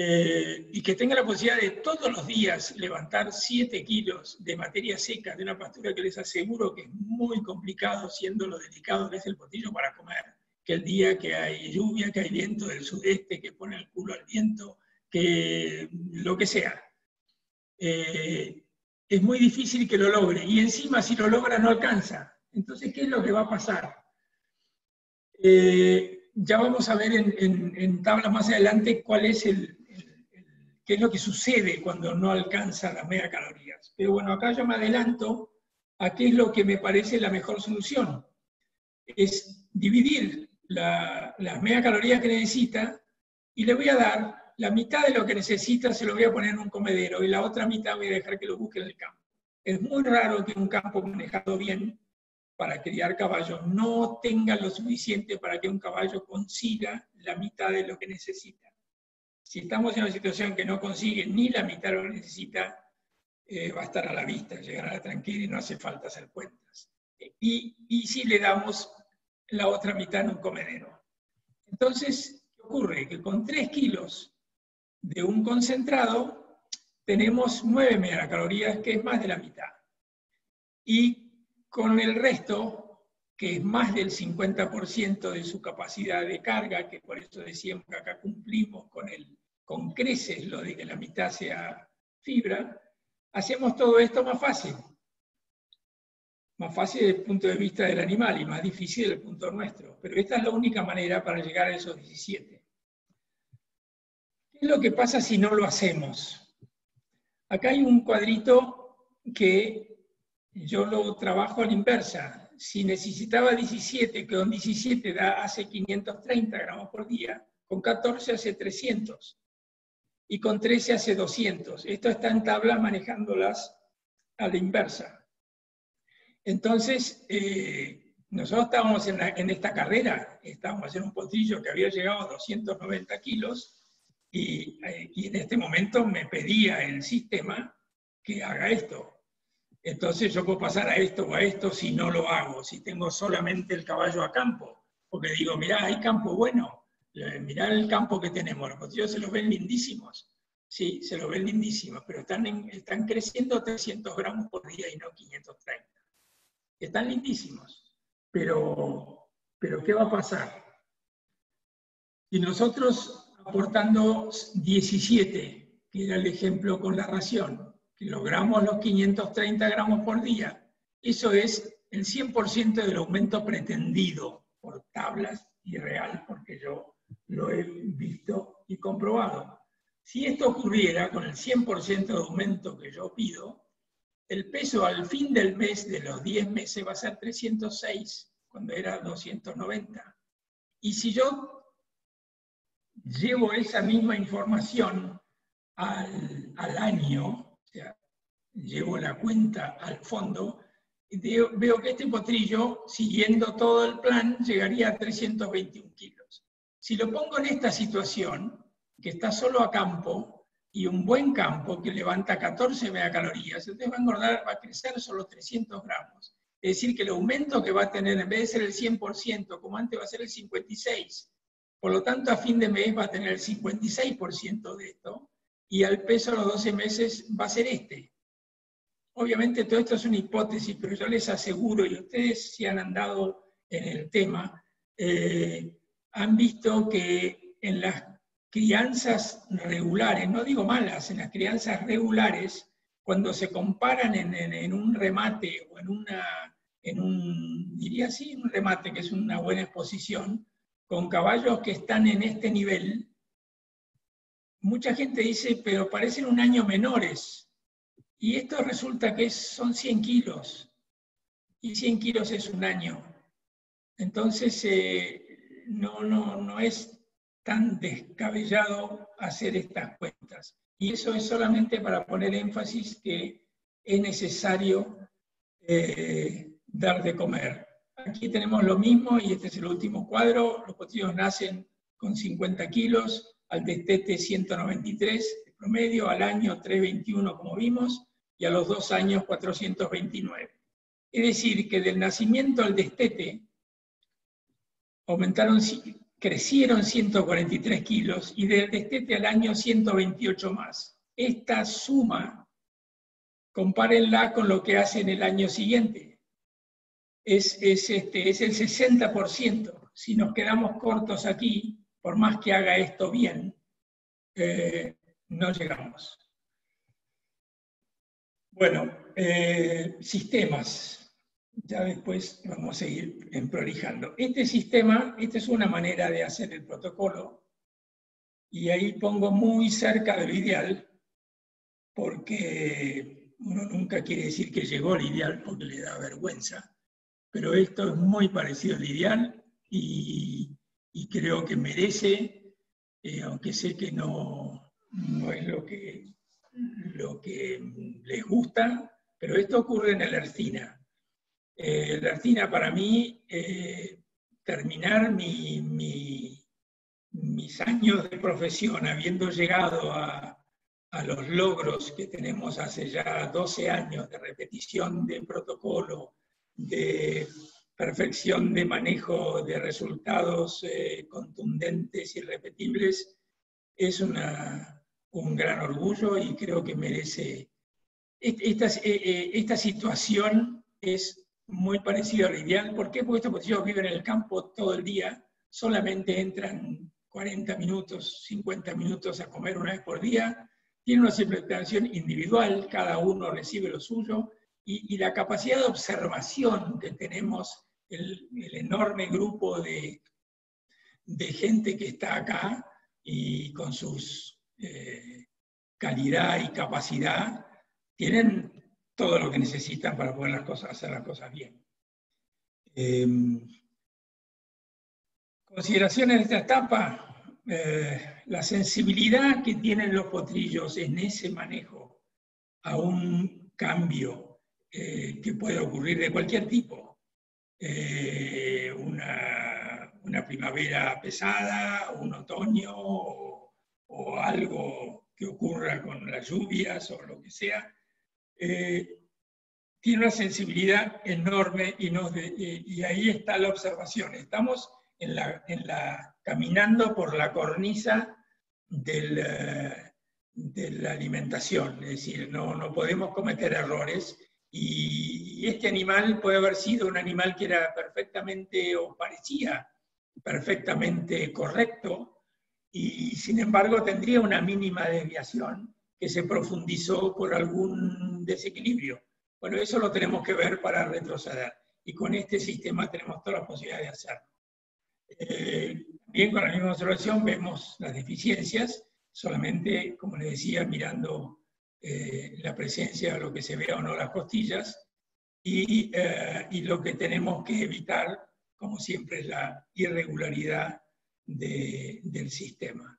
y que tenga la posibilidad de todos los días levantar 7 kilos de materia seca de una pastura que les aseguro que es muy complicado, siendo lo delicado que es el potrillo para comer, que el día que hay lluvia, que hay viento del sudeste, que pone el culo al viento, que lo que sea. Es muy difícil que lo logre, y encima si lo logra no alcanza. Entonces, ¿qué es lo que va a pasar? Ya vamos a ver en tablas más adelante cuál es qué es lo que sucede cuando no alcanza las megacalorías. Pero bueno, acá yo me adelanto a qué es lo que me parece la mejor solución. Es dividir las megacalorías que necesita y le voy a dar la mitad de lo que necesita, se lo voy a poner en un comedero y la otra mitad voy a dejar que lo busque en el campo. Es muy raro que un campo manejado bien para criar caballos no tenga lo suficiente para que un caballo consiga la mitad de lo que necesita. Si estamos en una situación que no consigue ni la mitad de lo que necesita, va a estar a la vista, llegará tranquilo y no hace falta hacer cuentas. Y si le damos la otra mitad en un comedero. Entonces, ¿qué ocurre? Que con 3 kilos de un concentrado tenemos 9 megacalorías, que es más de la mitad. Y con el resto, que es más del 50% de su capacidad de carga, que por eso decíamos que acá cumplimos con creces lo de que la mitad sea fibra, hacemos todo esto más fácil. Más fácil desde el punto de vista del animal y más difícil desde el punto nuestro. Pero esta es la única manera para llegar a esos 17. ¿Qué es lo que pasa si no lo hacemos? Acá hay un cuadrito que yo lo trabajo a la inversa. Si necesitaba 17, que con 17 hace 530 gramos por día, con 14 hace 300 y con 13 hace 200. Esto está en tablas manejándolas a la inversa. Entonces, nosotros estábamos en esta carrera, estábamos en un potrillo que había llegado a 290 kilos y en este momento me pedía el sistema que haga esto. Entonces yo puedo pasar a esto o a esto si no lo hago, si tengo solamente el caballo a campo. Porque digo, mirá, hay campo bueno, mirá el campo que tenemos, los potrillos se los ven lindísimos. Sí, se los ven lindísimos, pero están creciendo 300 gramos por día y no 530. Están lindísimos, pero ¿qué va a pasar? Si nosotros aportando 17, que era el ejemplo con la ración, que logramos los 530 gramos por día, eso es el 100% del aumento pretendido por tablas y real, porque yo lo he visto y comprobado. Si esto ocurriera con el 100% de aumento que yo pido, el peso al fin del mes, de los 10 meses, va a ser 306, cuando era 290. Y si yo llevo esa misma información al año, o sea, llevo la cuenta al fondo, veo que este potrillo, siguiendo todo el plan, llegaría a 321 kilos. Si lo pongo en esta situación, que está solo a campo, y un buen campo que levanta 14 megacalorías, entonces va a engordar, va a crecer solo 300 gramos. Es decir, que el aumento que va a tener, en vez de ser el 100%, como antes va a ser el 56%. Por lo tanto, a fin de mes va a tener el 56% de esto, y al peso a los 12 meses va a ser este. Obviamente todo esto es una hipótesis, pero yo les aseguro, y ustedes si han andado en el tema, han visto que en las crianzas regulares, no digo malas, en las crianzas regulares, cuando se comparan en un remate o diría así, un remate que es una buena exposición, con caballos que están en este nivel, mucha gente dice, pero parecen un año menores. Y esto resulta que son 100 kilos. Y 100 kilos es un año. Entonces, no es tan descabellado hacer estas cuentas. Y eso es solamente para poner énfasis que es necesario dar de comer. Aquí tenemos lo mismo, y este es el último cuadro. Los potrillos nacen con 50 kilos, al destete 193 de promedio, al año 321 como vimos, y a los 2 años 429. Es decir, que del nacimiento al destete crecieron 143 kilos y del destete al año 128 más. Esta suma, compárenla con lo que hace en el año siguiente. Es el 60%. Si nos quedamos cortos aquí, por más que haga esto bien, no llegamos. Bueno, sistemas. Ya después vamos a ir prolijando. Este sistema, esta es una manera de hacer el protocolo, y ahí pongo muy cerca de lo ideal, porque uno nunca quiere decir que llegó al ideal porque le da vergüenza, pero esto es muy parecido al ideal y creo que merece, aunque sé que no es lo que les gusta, pero esto ocurre en el ERCINA. La ERCINA para mí, terminar mis años de profesión habiendo llegado a los logros que tenemos hace ya 12 años de repetición de protocolo, de perfección de manejo de resultados contundentes y repetibles, es un gran orgullo y creo que merece. Esta situación es muy parecido al ideal. ¿Por qué? Porque estos yo vivo en el campo todo el día, solamente entran 40 minutos, 50 minutos a comer una vez por día, tienen una suplementación individual, cada uno recibe lo suyo, y la capacidad de observación que tenemos, el enorme grupo de gente que está acá, y con sus calidad y capacidad, tienen todo lo que necesitan para poder hacer las cosas bien. Consideraciones de esta etapa, la sensibilidad que tienen los potrillos en ese manejo a un cambio que puede ocurrir de cualquier tipo, una primavera pesada, un otoño o algo que ocurra con las lluvias o lo que sea, tiene una sensibilidad enorme y ahí está la observación. Estamos caminando por la cornisa de la alimentación, es decir, no podemos cometer errores, y este animal puede haber sido un animal que era perfectamente, o parecía perfectamente correcto, y sin embargo tendría una mínima desviación que se profundizó por algún desequilibrio. Bueno, eso lo tenemos que ver para retroceder, y con este sistema tenemos todas las posibilidades de hacerlo. Bien, con la misma observación vemos las deficiencias, solamente, como les decía, mirando la presencia de lo que se vea o no las costillas, y lo que tenemos que evitar, como siempre, es la irregularidad del sistema.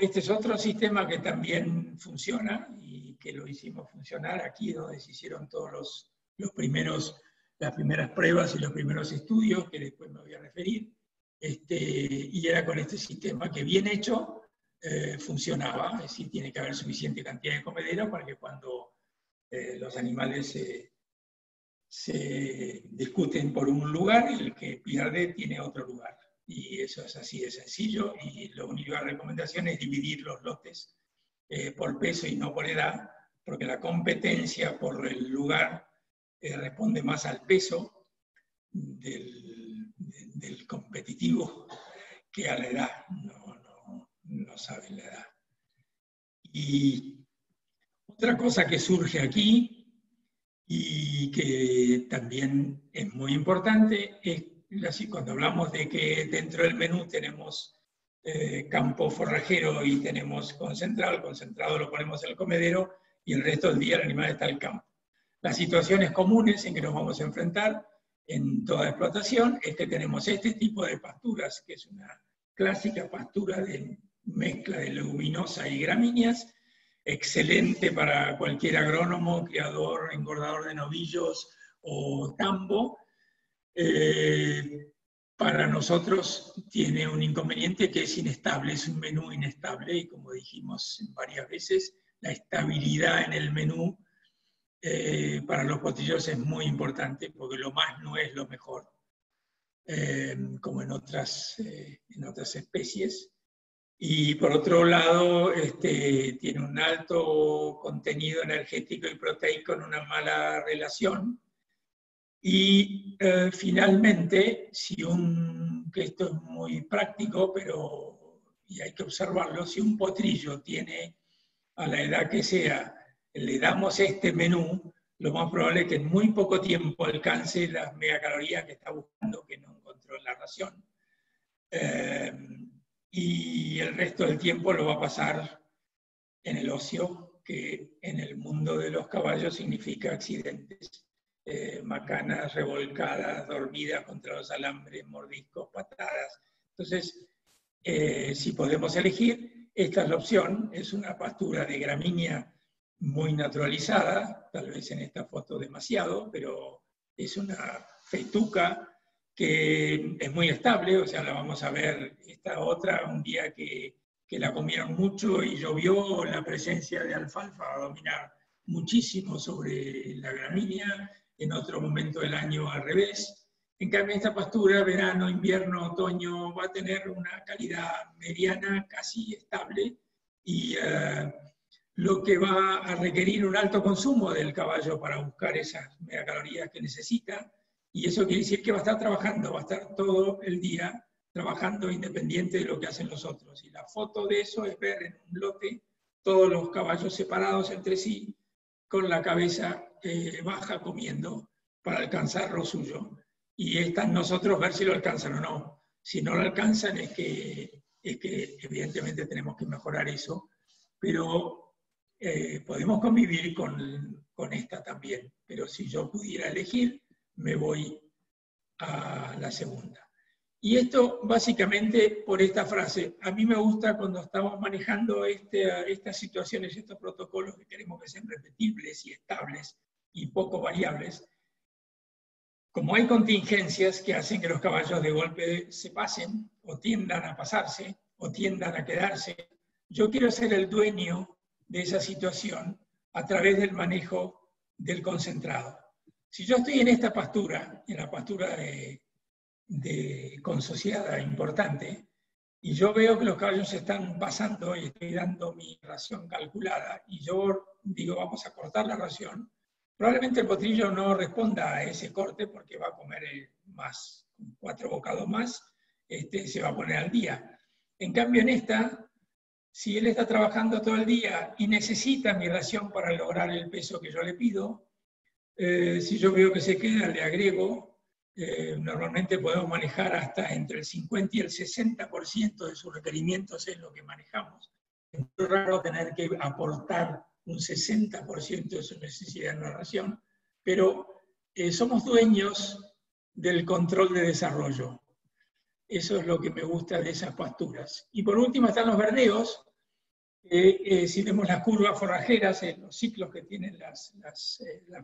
Este es otro sistema que también funciona y que lo hicimos funcionar aquí, donde se hicieron todos las primeras pruebas y los primeros estudios, que después me voy a referir, y era con este sistema que, bien hecho, funcionaba. Es decir, tiene que haber suficiente cantidad de comedero para que cuando los animales se discuten por un lugar, el que pierde tiene otro lugar. Y eso es así de sencillo, y la única recomendación es dividir los lotes por peso y no por edad, porque la competencia por el lugar responde más al peso del competitivo que a la edad. No saben la edad. Y otra cosa que surge aquí y que también es muy importante es cuando hablamos de que dentro del menú tenemos campo forrajero y tenemos concentrado. El concentrado lo ponemos en el comedero y el resto del día el animal está en el campo. Las situaciones comunes en que nos vamos a enfrentar en toda explotación es que tenemos este tipo de pasturas, que es una clásica pastura de mezcla de leguminosa y gramíneas, excelente para cualquier agrónomo, criador, engordador de novillos o tambo. Para nosotros tiene un inconveniente que es inestable, es un menú inestable, y como dijimos varias veces, la estabilidad en el menú para los potrillos es muy importante, porque lo más no es lo mejor, como en otras especies. Y por otro lado, tiene un alto contenido energético y proteico en una mala relación. Y finalmente, que esto es muy práctico, y hay que observarlo, si un potrillo tiene, a la edad que sea, le damos este menú, lo más probable es que en muy poco tiempo alcance las megacalorías que está buscando, que no encontró en la ración. Y el resto del tiempo lo va a pasar en el ocio, que en el mundo de los caballos significa accidentes, macanas revolcadas, dormidas contra los alambres, mordiscos, patadas. Entonces, si podemos elegir, esta es la opción, es una pastura de gramínea muy naturalizada, tal vez en esta foto demasiado, pero es una fetuca que es muy estable, o sea, la vamos a ver esta otra un día que la comieron mucho y llovió, la presencia de alfalfa va a dominar muchísimo sobre la gramínea, en otro momento del año al revés. En cambio, esta pastura, verano, invierno, otoño, va a tener una calidad mediana casi estable y lo que va a requerir un alto consumo del caballo para buscar esas megacalorías que necesita. Y eso quiere decir que va a estar trabajando, va a estar todo el día trabajando independiente de lo que hacen los otros. Y la foto de eso es ver en un lote todos los caballos separados entre sí, con la cabeza baja comiendo para alcanzar lo suyo. Y está en nosotros ver si lo alcanzan o no. Si no lo alcanzan es que evidentemente tenemos que mejorar eso, pero podemos convivir con esta también. Pero si yo pudiera elegir, me voy a la segunda. Y esto básicamente por esta frase. A mí me gusta cuando estamos manejando estas situaciones, estos protocolos que queremos que sean repetibles y estables y poco variables. Como hay contingencias que hacen que los caballos de golpe se pasen, o tiendan a pasarse, o tiendan a quedarse, yo quiero ser el dueño de esa situación a través del manejo del concentrado. Si yo estoy en esta pastura, en la pastura consociada importante, y yo veo que los caballos se están pasando y estoy dando mi ración calculada, y yo digo, vamos a cortar la ración, probablemente el potrillo no responda a ese corte porque va a comer más, 4 bocados más, se va a poner al día. En cambio, en esta, si él está trabajando todo el día y necesita mi ración para lograr el peso que yo le pido, si yo veo que se queda, le agrego. Normalmente podemos manejar hasta entre el 50 y el 60% de sus requerimientos es lo que manejamos. Es muy raro tener que aportar un 60% de su necesidad en la ración, pero somos dueños del control de desarrollo. Eso es lo que me gusta de esas pasturas. Y por último están los verdeos. Si vemos las curvas forrajeras, los ciclos que tienen las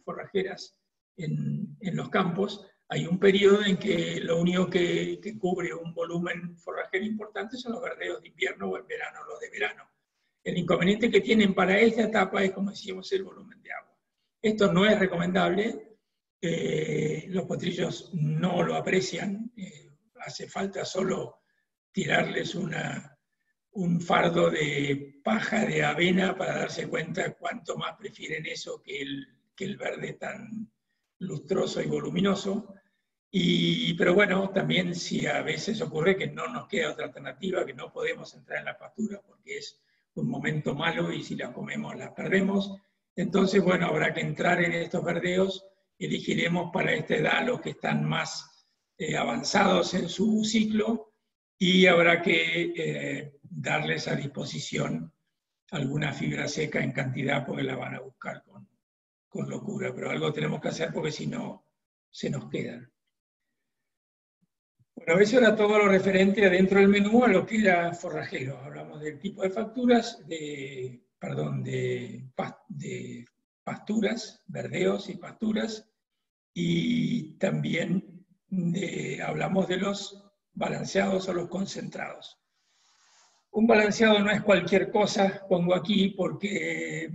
forrajeras en los campos, hay un periodo en que lo único que cubre un volumen forrajero importante son los verdeos de invierno o en verano, los de verano. El inconveniente que tienen para esta etapa es, como decíamos, el volumen de agua. Esto no es recomendable, los potrillos no lo aprecian, hace falta solo tirarles un fardo de paja de avena para darse cuenta cuánto más prefieren eso que el verde tan lustroso y voluminoso. Pero bueno, también si a veces ocurre que no nos queda otra alternativa, que no podemos entrar en la pastura porque es un momento malo y si las comemos las perdemos, entonces bueno, habrá que entrar en estos verdeos, elegiremos para esta edad los que están más avanzados en su ciclo y habrá que darles a disposición alguna fibra seca en cantidad porque la van a buscar con locura, pero algo tenemos que hacer porque si no se nos quedan. Bueno, eso era todo lo referente adentro del menú a lo que era forrajero. Hablamos del tipo de facturas, de pasturas, verdeos y pasturas, y también hablamos de los balanceados o los concentrados. Un balanceado no es cualquier cosa, pongo aquí, porque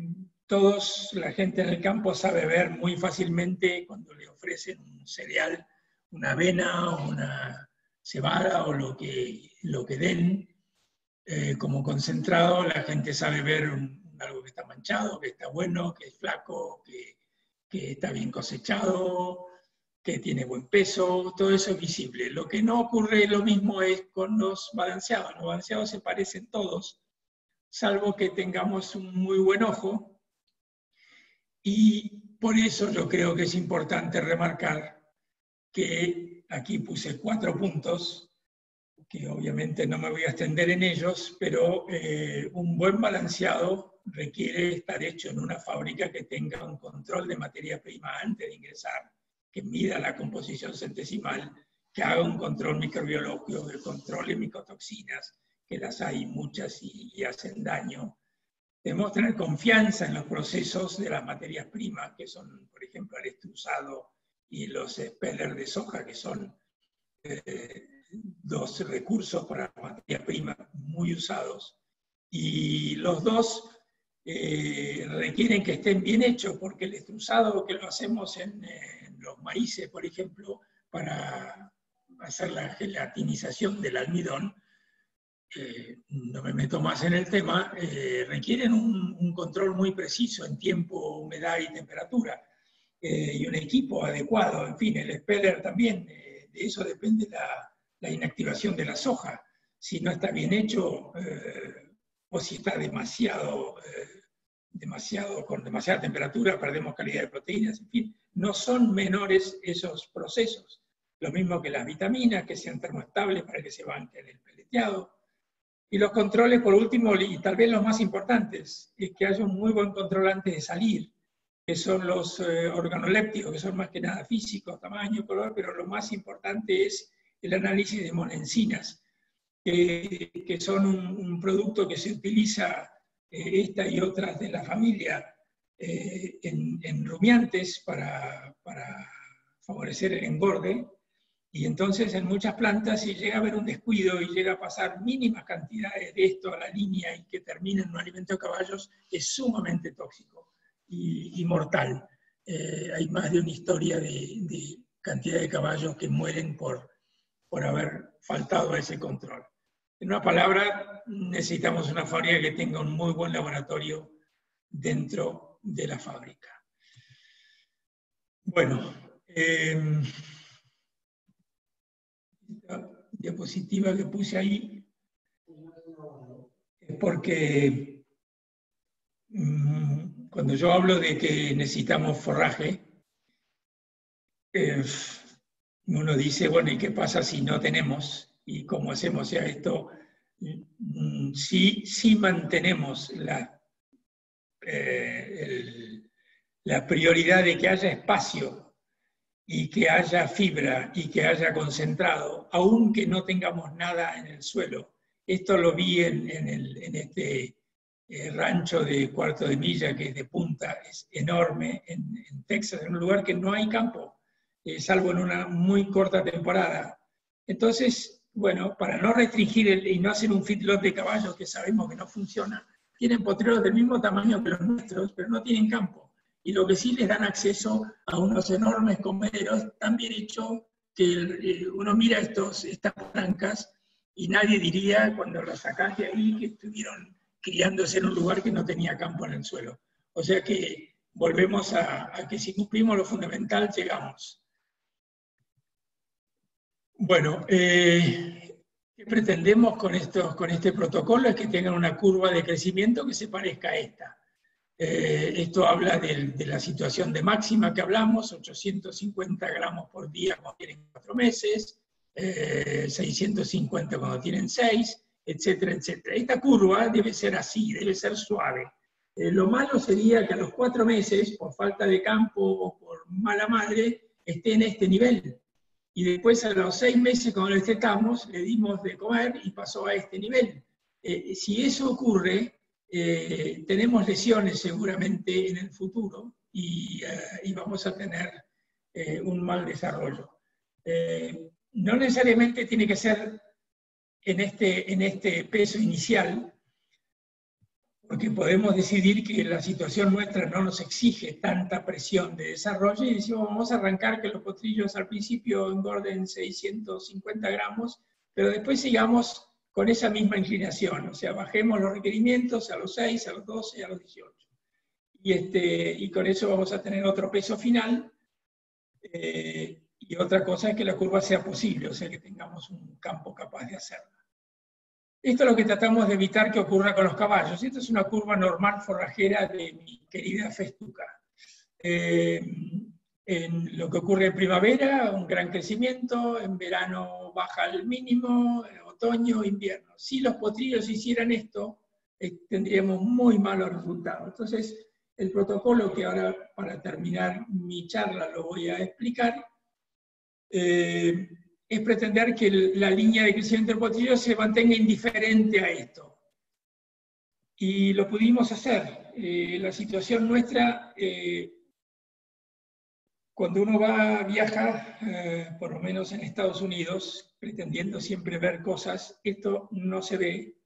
todos, la gente en el campo sabe ver muy fácilmente cuando le ofrecen un cereal, una avena o una cebada o lo que den como concentrado. La gente sabe ver algo que está manchado, que está bueno, que es flaco, que está bien cosechado, que tiene buen peso, todo eso es visible. Lo que no ocurre lo mismo es con los balanceados. Los balanceados se parecen todos, salvo que tengamos un muy buen ojo. Y por eso yo creo que es importante remarcar que aquí puse 4 puntos, que obviamente no me voy a extender en ellos, pero un buen balanceado requiere estar hecho en una fábrica que tenga un control de materia prima antes de ingresar, que mida la composición centesimal, que haga un control microbiológico, que controle micotoxinas, que las hay muchas y hacen daño. Debemos tener confianza en los procesos de las materias primas, que son, por ejemplo, el extrusado y los spellers de soja, que son 2 recursos para materias primas muy usados. Y los dos requieren que estén bien hechos, porque el extrusado que lo hacemos en los maíces, por ejemplo, para hacer la gelatinización del almidón, no me meto más en el tema, requieren un control muy preciso en tiempo, humedad y temperatura, y un equipo adecuado. En fin, el speller también, de eso depende la inactivación de la soja. Si no está bien hecho, o si está con demasiada temperatura, perdemos calidad de proteínas. En fin, no son menores esos procesos. Lo mismo que las vitaminas, que sean termoestables para que se banquen el peleteado. Y los controles, por último, y tal vez los más importantes, es que haya un muy buen control antes de salir, que son los organolépticos, que son más que nada físicos, tamaño, color, pero lo más importante es el análisis de monenzinas, que son un producto que se utiliza, esta y otras de la familia, en rumiantes para favorecer el engorde. Y entonces en muchas plantas, si llega a haber un descuido y llega a pasar mínimas cantidades de esto a la línea y que termina en un alimento de caballos, es sumamente tóxico y mortal. Hay más de una historia de cantidad de caballos que mueren por haber faltado a ese control. En una palabra, necesitamos una fábrica que tenga un muy buen laboratorio dentro de la fábrica. Bueno, esta diapositiva que puse ahí es porque cuando yo hablo de que necesitamos forraje, uno dice, bueno, ¿y qué pasa si no tenemos? ¿Y cómo hacemos ya esto? Sí mantenemos la prioridad de que haya espacio y que haya fibra y que haya concentrado, aunque no tengamos nada en el suelo. Esto lo vi en este rancho de cuarto de milla, que es de punta, es enorme, en Texas, en un lugar que no hay campo, salvo en una muy corta temporada. Entonces, bueno, para no restringir y no hacer un feedlot de caballos que sabemos que no funciona, tienen potreros del mismo tamaño que los nuestros, pero no tienen campo. Y lo que sí les dan acceso a unos enormes comederos tan bien hechos que uno mira estas blancas y nadie diría, cuando las sacás de ahí, que estuvieron criándose en un lugar que no tenía campo en el suelo. O sea que volvemos a que si cumplimos lo fundamental, llegamos. Bueno, ¿qué pretendemos con este protocolo? Es que tengan una curva de crecimiento que se parezca a esta. Esto habla de la situación de máxima que hablamos, 850 gramos por día cuando tienen 4 meses, 650 cuando tienen 6, etcétera, etcétera. Esta curva debe ser así, debe ser suave. Lo malo sería que a los 4 meses, por falta de campo o por mala madre, esté en este nivel. Y después a los 6 meses, cuando le destetamos, le dimos de comer y pasó a este nivel. Si eso ocurre, tenemos lesiones seguramente en el futuro y vamos a tener un mal desarrollo. No necesariamente tiene que ser en este peso inicial, porque podemos decidir que la situación nuestra no nos exige tanta presión de desarrollo y decimos, vamos a arrancar que los potrillos al principio engorden 650 gramos, pero después sigamos con esa misma inclinación, o sea, bajemos los requerimientos a los 6, a los 12, a los 18. Y con eso vamos a tener otro peso final, y otra cosa es que la curva sea posible, o sea, que tengamos un campo capaz de hacerla. Esto es lo que tratamos de evitar que ocurra con los caballos. Esta es una curva normal forrajera de mi querida festuca. En lo que ocurre en primavera, un gran crecimiento, en verano baja al mínimo, en otoño, invierno. Si los potrillos hicieran esto, tendríamos muy malos resultados. Entonces, el protocolo que ahora, para terminar mi charla, lo voy a explicar, es pretender que la línea de crecimiento del potrillo se mantenga indiferente a esto. Y lo pudimos hacer. La situación nuestra, cuando uno viaja, por lo menos en Estados Unidos, pretendiendo siempre ver cosas, esto no se ve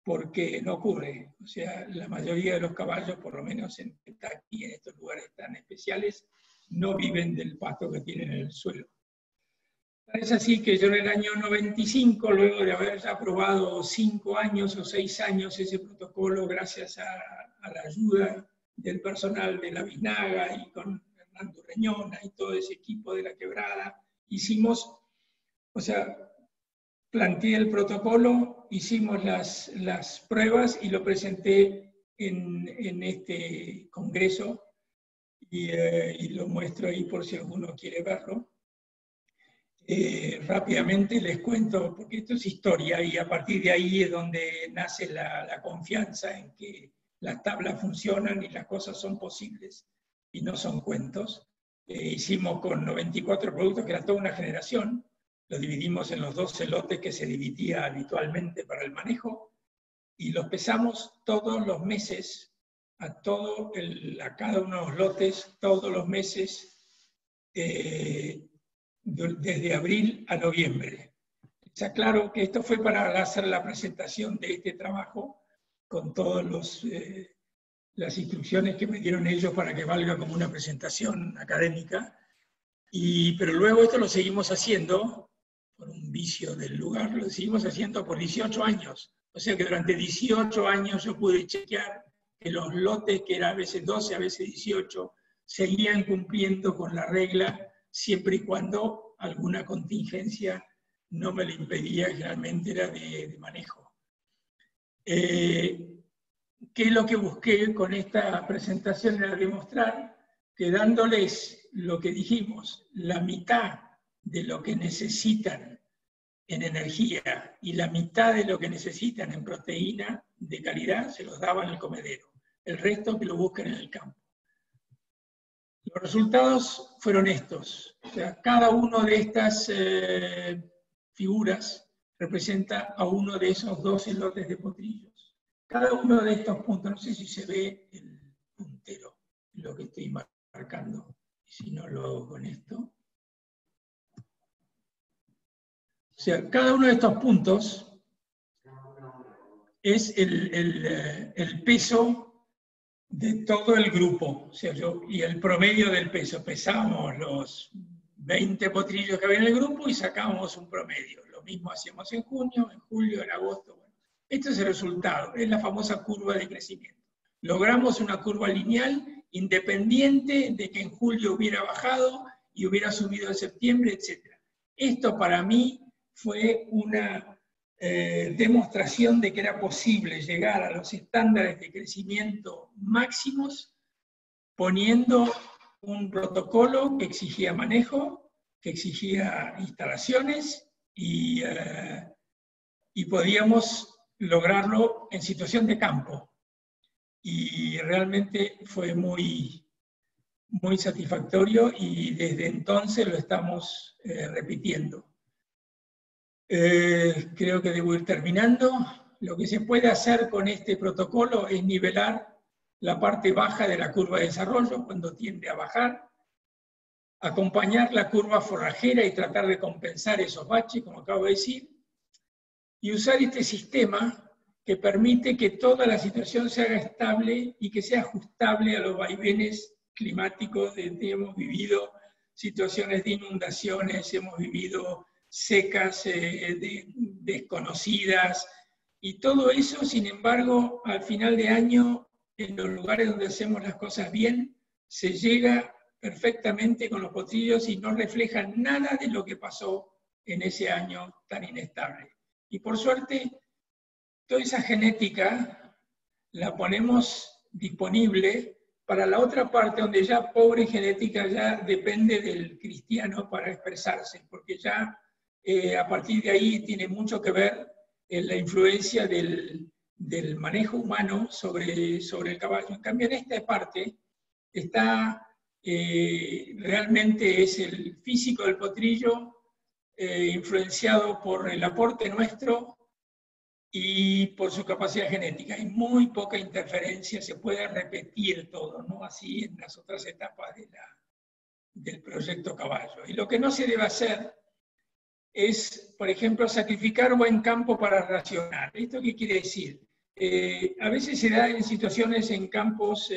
porque no ocurre. O sea, la mayoría de los caballos, por lo menos en Kentucky, en estos lugares tan especiales, no viven del pasto que tienen en el suelo. Es así que yo en el año 95, luego de haber ya aprobado 5 años o 6 años ese protocolo, gracias a la ayuda del personal de la Biznaga y con Hernando Reñona y todo ese equipo de la Quebrada, hicimos, o sea, planteé el protocolo, hicimos las pruebas y lo presenté en este congreso y lo muestro ahí por si alguno quiere verlo. Rápidamente les cuento, porque esto es historia y a partir de ahí es donde nace la confianza en que las tablas funcionan y las cosas son posibles y no son cuentos. Hicimos con 94 productos, que era toda una generación, lo dividimos en los 12 lotes que se dividía habitualmente para el manejo y los pesamos todos los meses, a cada uno de los lotes, todos los meses, desde abril a noviembre. Está claro que esto fue para hacer la presentación de este trabajo con todas las instrucciones que me dieron ellos para que valga como una presentación académica. Pero luego esto lo seguimos haciendo, por un vicio del lugar, lo seguimos haciendo por 18 años. O sea que durante 18 años yo pude chequear que los lotes, que eran a veces 12, a veces 18, seguían cumpliendo con la regla siempre y cuando alguna contingencia no me lo impedía, generalmente era de manejo. ¿Qué es lo que busqué con esta presentación? Era demostrar que dándoles lo que dijimos, la mitad de lo que necesitan en energía y la mitad de lo que necesitan en proteína de calidad, se los daba en el comedero. El resto que lo busquen en el campo. Los resultados fueron estos. O sea, cada una de estas figuras representa a uno de esos 12 lotes de potrillos. Cada uno de estos puntos, no sé si se ve el puntero, lo que estoy marcando, si no lo hago con esto. O sea, cada uno de estos puntos es el peso de todo el grupo, o sea, y el promedio del peso. Pesamos los 20 potrillos que había en el grupo y sacábamos un promedio. Lo mismo hacíamos en junio, en julio, en agosto. Bueno, este es el resultado, es la famosa curva de crecimiento. Logramos una curva lineal independiente de que en julio hubiera bajado y hubiera subido en septiembre, etc. Esto para mí fue una demostración de que era posible llegar a los estándares de crecimiento máximos poniendo un protocolo que exigía manejo, que exigía instalaciones y podíamos lograrlo en situación de campo. Y realmente fue muy, muy satisfactorio y desde entonces lo estamos repitiendo. Creo que debo ir terminando. Lo que se puede hacer con este protocolo es nivelar la parte baja de la curva de desarrollo cuando tiende a bajar, acompañar la curva forrajera y tratar de compensar esos baches, como acabo de decir, y usar este sistema que permite que toda la situación se haga estable y que sea ajustable a los vaivenes climáticos. Hemos vivido situaciones de inundaciones, hemos vivido secas desconocidas, y todo eso, sin embargo, al final de año, en los lugares donde hacemos las cosas bien, se llega perfectamente con los potrillos y no refleja nada de lo que pasó en ese año tan inestable. Y por suerte, toda esa genética la ponemos disponible para la otra parte, donde ya pobre genética ya depende del cristiano para expresarse, porque ya a partir de ahí tiene mucho que ver la influencia del manejo humano sobre el caballo. En cambio, en esta parte está realmente es el físico del potrillo influenciado por el aporte nuestro y por su capacidad genética. Hay muy poca interferencia, se puede repetir todo, ¿no? Así en las otras etapas del proyecto caballo. Y lo que no se debe hacer es, por ejemplo, sacrificar buen campo para racionar. ¿Esto qué quiere decir? A veces se da en situaciones en campos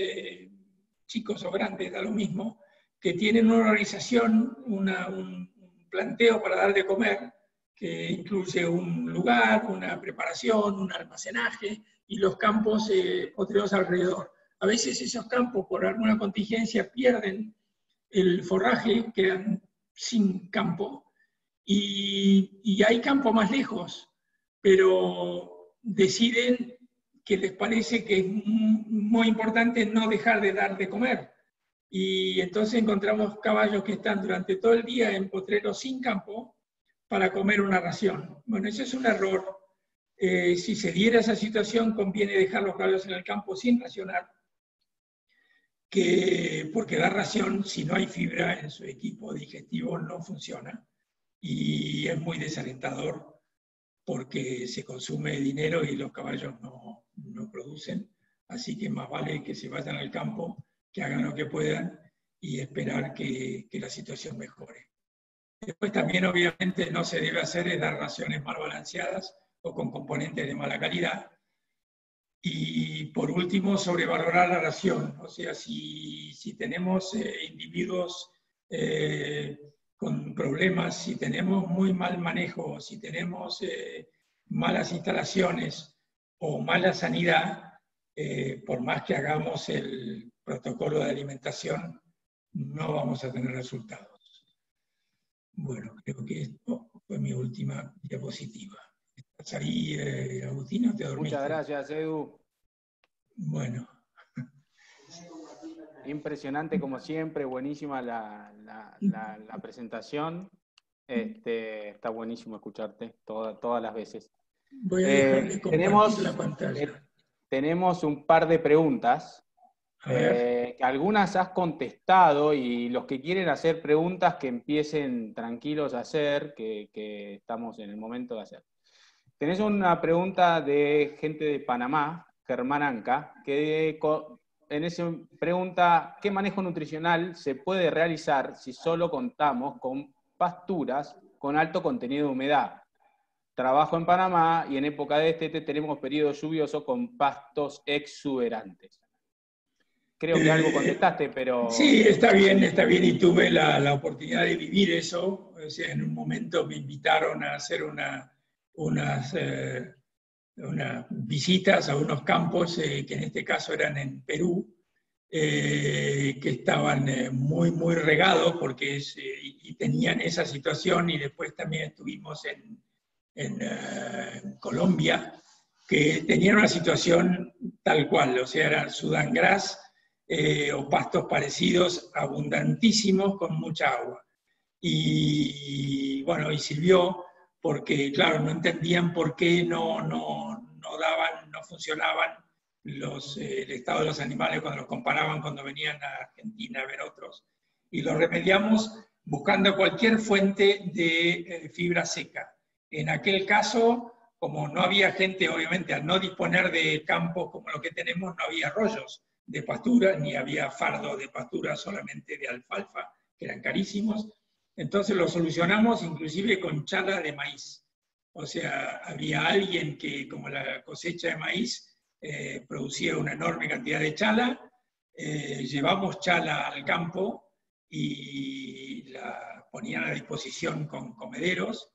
chicos o grandes, da lo mismo, que tienen una organización, un planteo para dar de comer, que incluye un lugar, una preparación, un almacenaje y los campos potreros alrededor. A veces esos campos, por alguna contingencia, pierden el forraje, quedan sin campo, y hay campo más lejos, pero deciden que les parece que es muy importante no dejar de dar de comer. Y entonces encontramos caballos que están durante todo el día en potreros sin campo para comer una ración. Bueno, ese es un error. Si se diera esa situación, conviene dejar los caballos en el campo sin racionar, porque dar ración, si no hay fibra en su equipo digestivo, no funciona. Y es muy desalentador porque se consume dinero y los caballos no producen. Así que más vale que se vayan al campo, que hagan lo que puedan y esperar que la situación mejore. Después también, obviamente, no se debe hacer es dar raciones mal balanceadas o con componentes de mala calidad. Y por último, sobrevalorar la ración. O sea, si tenemos individuos con problemas, si tenemos muy mal manejo, si tenemos malas instalaciones o mala sanidad, por más que hagamos el protocolo de alimentación, no vamos a tener resultados. Bueno, creo que esto fue mi última diapositiva. ¿Estás ahí, Agustín, o te dormiste? Muchas gracias, Edu. Bueno. Impresionante como siempre, buenísima la presentación. Está buenísimo escucharte todas las veces. Voy a dejar de compartir la pantalla. Tenemos un par de preguntas. Que algunas has contestado, y los que quieren hacer preguntas que empiecen tranquilos a hacer, que estamos en el momento de hacer. Tenés una pregunta de gente de Panamá, Germán Anca, que en esa pregunta: ¿qué manejo nutricional se puede realizar si solo contamos con pasturas con alto contenido de humedad? Trabajo en Panamá y en época de destete tenemos periodo lluvioso con pastos exuberantes. Creo que algo contestaste, pero... Sí, está bien, y tuve la oportunidad de vivir eso. O sea, en un momento me invitaron a hacer unas visitas a unos campos que en este caso eran en Perú, que estaban muy, muy regados porque y tenían esa situación, y después también estuvimos en Colombia, que tenían una situación tal cual, o sea, era Sudán Gras, o pastos parecidos, abundantísimos, con mucha agua. Y bueno, y sirvió porque, claro, no entendían por qué no funcionaban el estado de los animales cuando los comparaban cuando venían a Argentina a ver otros. Y lo remediamos buscando cualquier fuente de fibra seca. En aquel caso, como no había gente, obviamente, al no disponer de campos como lo que tenemos, no había arroyos de pastura, ni había fardo de pastura, solamente de alfalfa, que eran carísimos. Entonces lo solucionamos inclusive con chala de maíz. O sea, había alguien que, como la cosecha de maíz, producía una enorme cantidad de chala, llevamos chala al campo y la ponían a disposición con comederos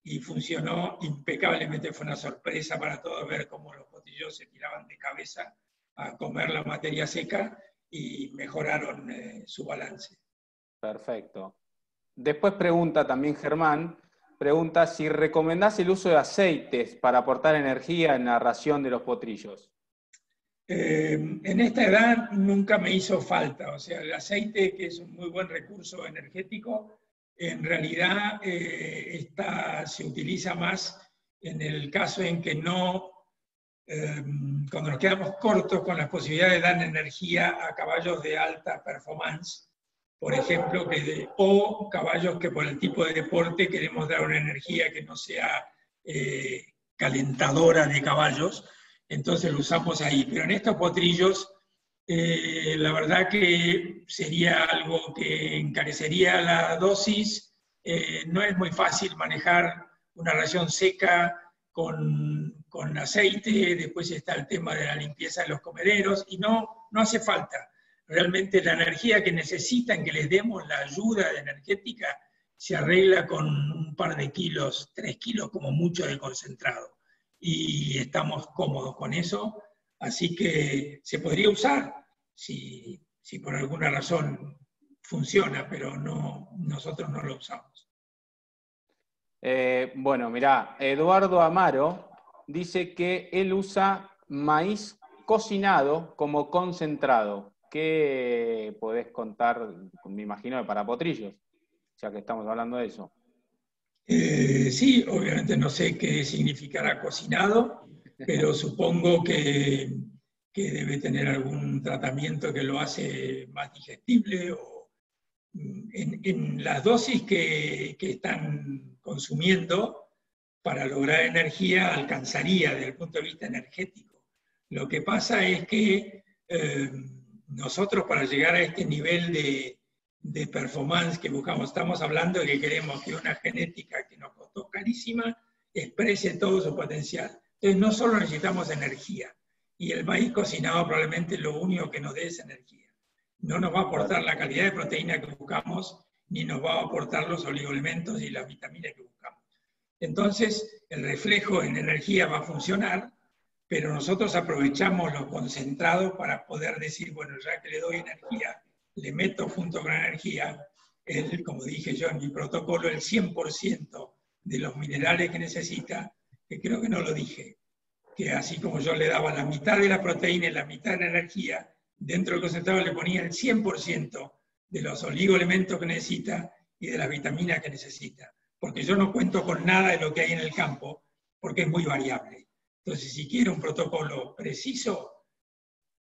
y funcionó impecablemente. Fue una sorpresa para todos ver cómo los potrillos se tiraban de cabeza a comer la materia seca y mejoraron su balance. Perfecto. Después pregunta también Germán, pregunta si recomendás el uso de aceites para aportar energía en la ración de los potrillos. En esta edad nunca me hizo falta, o sea, el aceite, que es un muy buen recurso energético, en realidad se utiliza más en el caso en que no, cuando nos quedamos cortos con las posibilidades de dar energía a caballos de alta performance, por ejemplo, o caballos que por el tipo de deporte queremos dar una energía que no sea calentadora de caballos, entonces lo usamos ahí. Pero en estos potrillos, la verdad que sería algo que encarecería la dosis. No es muy fácil manejar una ración seca con aceite, después está el tema de la limpieza de los comederos, y no hace falta. Realmente la energía que necesitan que les demos, la ayuda energética, se arregla con un par de kilos, 3 kilos como mucho de concentrado. Y estamos cómodos con eso, así que se podría usar si por alguna razón funciona, pero nosotros no lo usamos. Bueno, mirá, Eduardo Amaro dice que él usa maíz cocinado como concentrado. ¿Qué podés contar, me imagino, para potrillos, ya que estamos hablando de eso? Sí, obviamente no sé qué significará cocinado, pero supongo que debe tener algún tratamiento que lo hace más digestible. O en las dosis que están consumiendo para lograr energía alcanzaría desde el punto de vista energético. Lo que pasa es que nosotros, para llegar a este nivel de performance que buscamos, estamos hablando de que queremos que una genética que nos costó carísima exprese todo su potencial. Entonces no solo necesitamos energía, y el maíz cocinado probablemente lo único que nos dé es energía. No nos va a aportar la calidad de proteína que buscamos, ni nos va a aportar los oligoelementos y las vitaminas que buscamos. Entonces el reflejo en energía va a funcionar, pero nosotros aprovechamos los concentrados para poder decir, bueno, ya que le doy energía, le meto junto con la energía, como dije yo en mi protocolo, el 100% de los minerales que necesita, que creo que no lo dije, que así como yo le daba la mitad de la proteína y la mitad de la energía, dentro del concentrado le ponía el 100% de los oligoelementos que necesita y de las vitaminas que necesita. Porque yo no cuento con nada de lo que hay en el campo, porque es muy variable. Entonces, si quiero un protocolo preciso,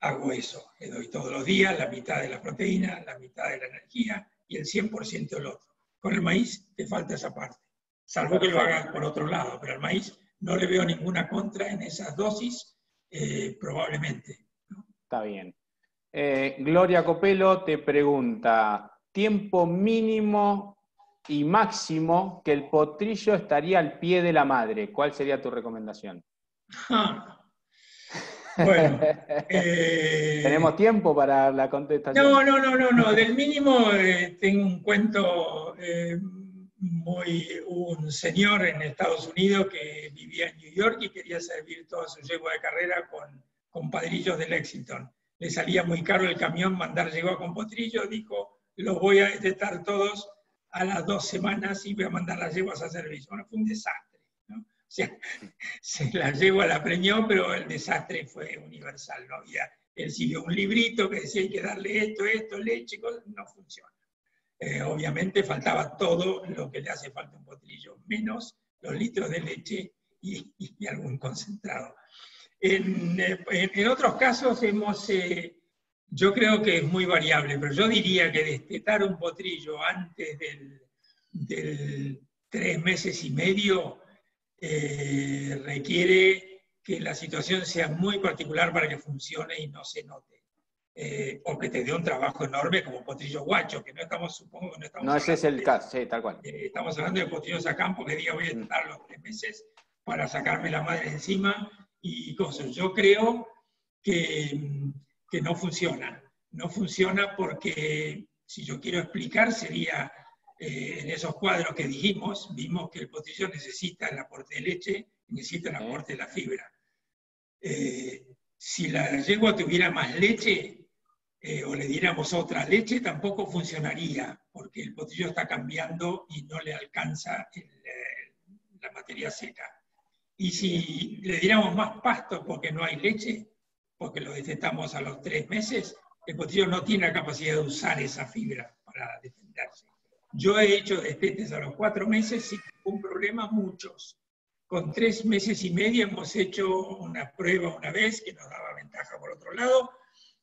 hago eso. Le doy todos los días la mitad de la proteína, la mitad de la energía y el 100% del otro. Con el maíz te falta esa parte, salvo que lo hagas por otro lado, pero al maíz no le veo ninguna contra en esas dosis, probablemente, ¿no? Está bien. Gloria Copelo te pregunta, tiempo mínimo y máximo que el potrillo estaría al pie de la madre. ¿Cuál sería tu recomendación? Bueno, ¿tenemos tiempo para la contestación? No. Del mínimo tengo un cuento. Un señor en Estados Unidos que vivía en New York y quería servir toda su yegua de carrera con padrillos de Lexington. Le salía muy caro el camión mandar yegua con potrillos, dijo, los voy a detectar todos a las 2 semanas y voy a mandar las yeguas a servicio. Bueno, fue un desastre, ¿no? O sea, la yegua la premió, pero el desastre fue universal, ¿no? Él siguió un librito que decía hay que darle esto, leche, no funciona. Obviamente faltaba todo lo que le hace falta a un potrillo, menos los litros de leche y algún concentrado. En otros casos yo creo que es muy variable, pero yo diría que destetar un potrillo antes del 3 meses y medio requiere que la situación sea muy particular para que funcione y no se note. O que te dé un trabajo enorme como potrillo guacho, que supongo que no estamos no, ese es el caso, sí, tal cual. Estamos hablando de potrillos a campo que diga voy a estar los 3 meses, para sacarme la madre encima y cosas. Yo creo que no funciona. No funciona porque, si yo quiero explicar, sería en esos cuadros que dijimos, vimos que el potrillo necesita el aporte de leche, necesita el aporte de la fibra. Si la yegua tuviera más leche, o le diéramos otra leche, tampoco funcionaría, porque el potrillo está cambiando y no le alcanza la materia seca. Y si le diéramos más pasto porque no hay leche, porque lo destetamos a los 3 meses, el potrillo no tiene la capacidad de usar esa fibra para defenderse. Yo he hecho destetes a los 4 meses sin ningún problema, muchos. Con 3 meses y medio hemos hecho una prueba una vez que nos daba ventaja por otro lado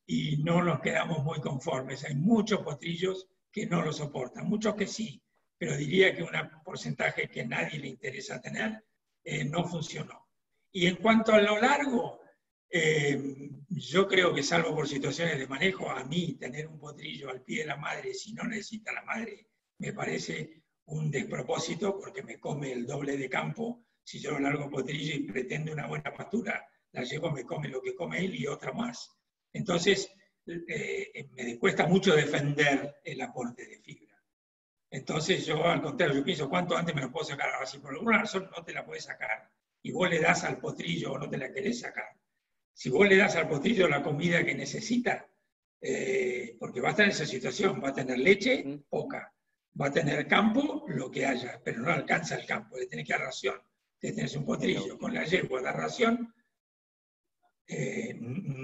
y no nos quedamos muy conformes. Hay muchos potrillos que no lo soportan, muchos que sí, pero diría que un porcentaje que a nadie le interesa tener no funcionó. Y en cuanto a lo largo, yo creo que salvo por situaciones de manejo, a mí tener un potrillo al pie de la madre si no necesita la madre me parece un despropósito porque me come el doble de campo. Si yo largo potrillo y pretendo una buena pastura, la yegua me come lo que come él y otra más. Entonces, me cuesta mucho defender el aporte de fibra. Entonces, yo al contrario, yo pienso, ¿cuánto antes me lo puedo sacar? Ahora, si por alguna razón no te la puedes sacar y vos le das al potrillo o no te la querés sacar, si vos le das al potrillo la comida que necesita, porque va a estar en esa situación, va a tener leche, poca, va a tener campo, lo que haya, pero no alcanza el campo, le tenés que dar ración. Si tenés un potrillo con la yegua, dar ración,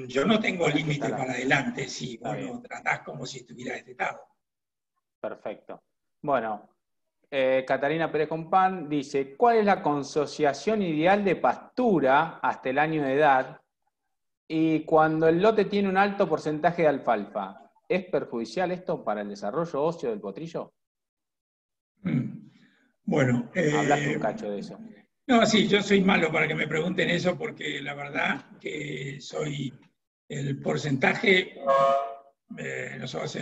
yo no tengo límite para adelante si vos lo tratás como si estuviera destetado. Perfecto. Bueno, Catalina Pérez Compán dice, ¿cuál es la consociación ideal de pastura hasta el año de edad? Y cuando el lote tiene un alto porcentaje de alfalfa, ¿es perjudicial esto para el desarrollo óseo del potrillo? Bueno, hablaste un cacho de eso. No, sí, yo soy malo para que me pregunten eso porque la verdad que soy el porcentaje, nosotros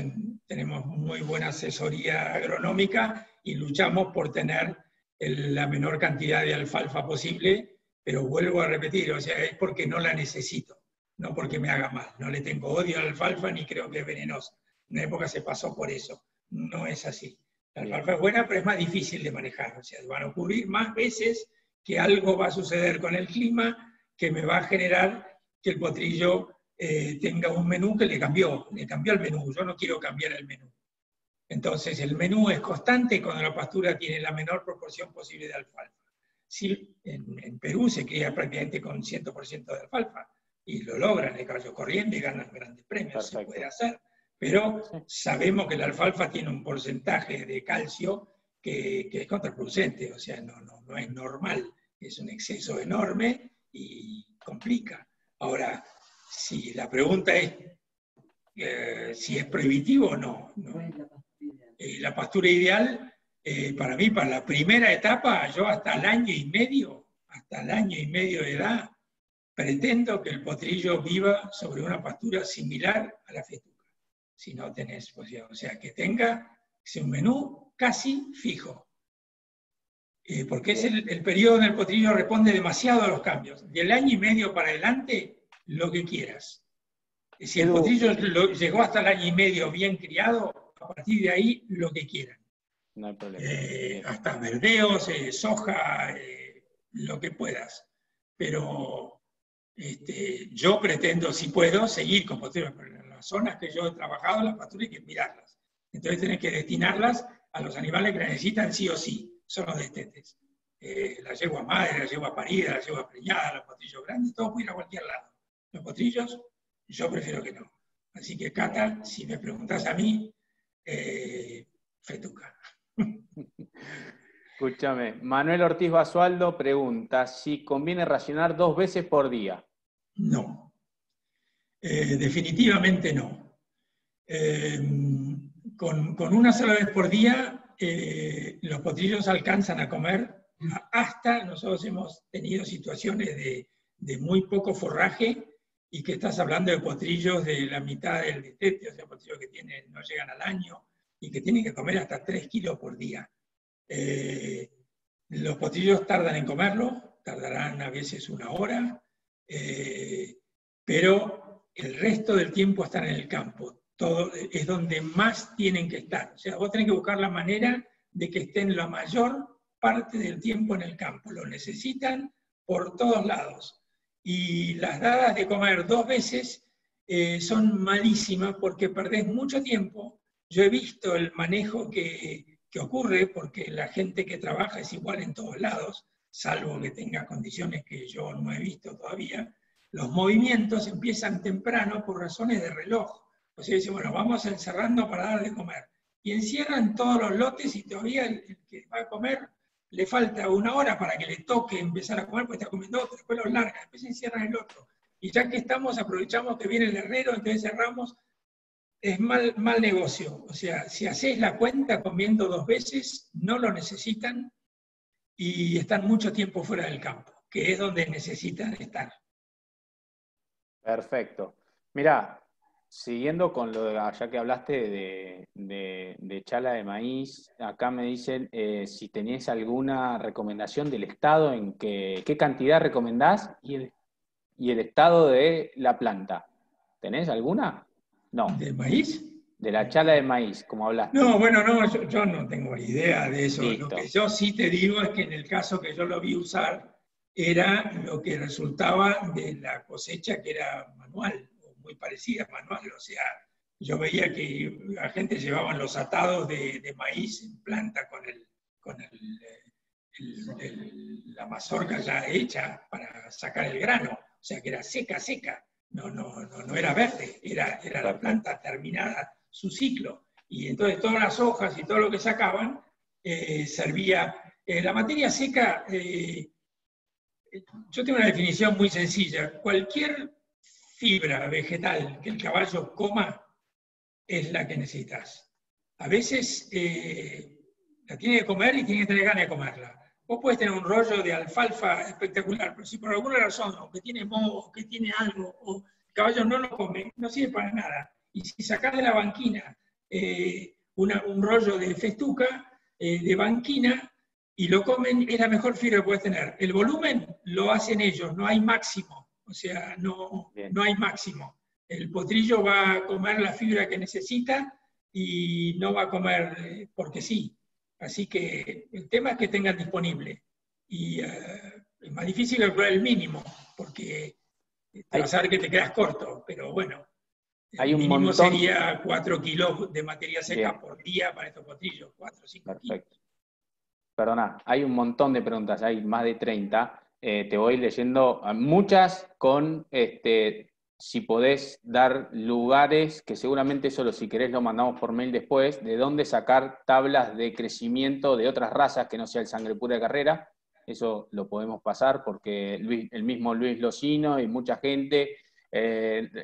tenemos muy buena asesoría agronómica y luchamos por tener la menor cantidad de alfalfa posible, pero vuelvo a repetir, o sea, es porque no la necesito, no porque me haga mal. No le tengo odio a la alfalfa ni creo que es venenosa. En una época se pasó por eso. No es así. La alfalfa es buena, pero es más difícil de manejar. O sea, van a ocurrir más veces que algo va a suceder con el clima que me va a generar que el potrillo tenga un menú que le cambió el menú. Yo no quiero cambiar el menú. Entonces, el menú es constante cuando la pastura tiene la menor proporción posible de alfalfa. Sí, en Perú se cría prácticamente con 100% de alfalfa y lo logran, el caballo corriente y ganan grandes premios. Perfecto. Se puede hacer, pero sabemos que la alfalfa tiene un porcentaje de calcio que es contraproducente, o sea, no es normal, es un exceso enorme y complica. Ahora, si la pregunta es si es prohibitivo o no. La pastura ideal, para mí, para la primera etapa, yo hasta el año y medio de edad, pretendo que el potrillo viva sobre una pastura similar a la fetuca, si no tenés posibilidad. O sea, que tenga un menú casi fijo. Porque es el periodo en el potrillo responde demasiado a los cambios. Del año y medio para adelante, lo que quieras. Si el potrillo llegó hasta el año y medio bien criado, a partir de ahí, lo que quieran. No hay problema. Hasta verdeos, soja, lo que puedas. Pero yo pretendo, si puedo, seguir con potrillos. Pero en las zonas que yo he trabajado, las pasturas hay que mirarlas. Entonces tenés que destinarlas a los animales que la necesitan sí o sí. Son los destetes. La yegua madre, la yegua parida, la yegua preñada, los potrillos grandes, todo puede ir a cualquier lado. Los potrillos, yo prefiero que no. Así que, Cata, si me preguntas a mí, fetuca. Escúchame, Manuel Ortiz Basualdo pregunta si conviene racionar 2 veces por día. No. Definitivamente no. Con una sola vez por día, los potrillos alcanzan a comer hasta, nosotros hemos tenido situaciones de muy poco forraje y que estás hablando de potrillos de la mitad del destete, o sea, potrillos que no llegan al año y que tienen que comer hasta 3 kilos por día. Los potrillos tardan en comerlo, tardarán a veces 1 hora, pero el resto del tiempo están en el campo. Todo es donde más tienen que estar. O sea, vos tenés que buscar la manera de que estén la mayor parte del tiempo en el campo. Lo necesitan por todos lados. Y las dadas de comer 2 veces son malísimas porque perdés mucho tiempo. Yo he visto el manejo que ocurre, porque la gente que trabaja es igual en todos lados, salvo que tenga condiciones que yo no he visto todavía. Los movimientos empiezan temprano por razones de reloj. O sea, dicen, bueno, vamos encerrando para dar de comer. Y encierran todos los lotes y todavía el que va a comer le falta 1 hora para que le toque empezar a comer, porque está comiendo otro, después lo larga, después encierran el otro. Y ya que estamos, aprovechamos que viene el herrero, entonces cerramos. Es mal negocio. O sea, si haces la cuenta comiendo 2 veces, no lo necesitan y están mucho tiempo fuera del campo, que es donde necesitan estar. Perfecto. Mirá, siguiendo con lo de, ya que hablaste de chala de maíz, acá me dicen si tenés alguna recomendación del estado, en qué cantidad recomendás y el estado de la planta. ¿Tenés alguna? No. ¿De maíz? De la chala de maíz, como hablaste. No, bueno, no, yo no tengo idea de eso. Listo. Lo que yo sí te digo es que en el caso que yo lo vi usar, era lo que resultaba de la cosecha que era manual, o muy parecida a manual. O sea, yo veía que la gente llevaba los atados de maíz en planta con la mazorca ya hecha para sacar el grano. O sea, que era seca. No era verde, era la planta terminada su ciclo. Y entonces todas las hojas y todo lo que sacaban servía. La materia seca, yo tengo una definición muy sencilla. Cualquier fibra vegetal que el caballo coma es la que necesitas. A veces la tiene que comer y tiene que tener ganas de comerla. Vos podés tener un rollo de alfalfa espectacular, pero si por alguna razón, o que tiene moho, o que tiene algo, o el caballo no lo come, no sirve para nada. Y si sacás de la banquina un rollo de festuca, de banquina, y lo comen, es la mejor fibra que puedes tener. El volumen lo hacen ellos, no hay máximo. O sea, no hay máximo. El potrillo va a comer la fibra que necesita y no va a comer porque sí. Así que el tema es que tengan disponible. Y es más difícil calcular el mínimo, porque te vas a ver que te quedas corto, pero bueno. El mínimo sería 4 kilos de materia seca por día para estos potrillos, 4 o 5 kilos. Perdona, hay un montón de preguntas, hay más de 30. Te voy leyendo muchas con, si podés dar lugares, que seguramente solo si querés lo mandamos por mail después, de dónde sacar tablas de crecimiento de otras razas que no sea el sangre pura de carrera. Eso lo podemos pasar porque el mismo Luis Locino y mucha gente,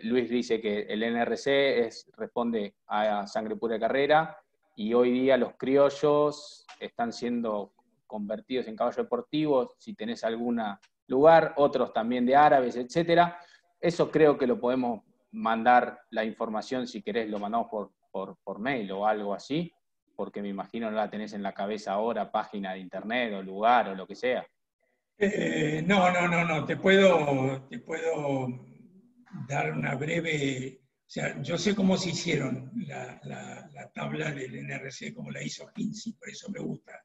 Luis dice que el NRC responde a sangre pura de carrera, y hoy día los criollos están siendo convertidos en caballos deportivos, si tenés algún lugar, otros también de árabes, etcétera. Eso creo que lo podemos mandar la información, si querés lo mandamos por mail o algo así, porque me imagino no la tenés en la cabeza ahora, página de internet o lugar o lo que sea. No, te puedo dar una breve. O sea, yo sé cómo se hicieron la tabla del NRC, como la hizo Kinsey, por eso me gusta,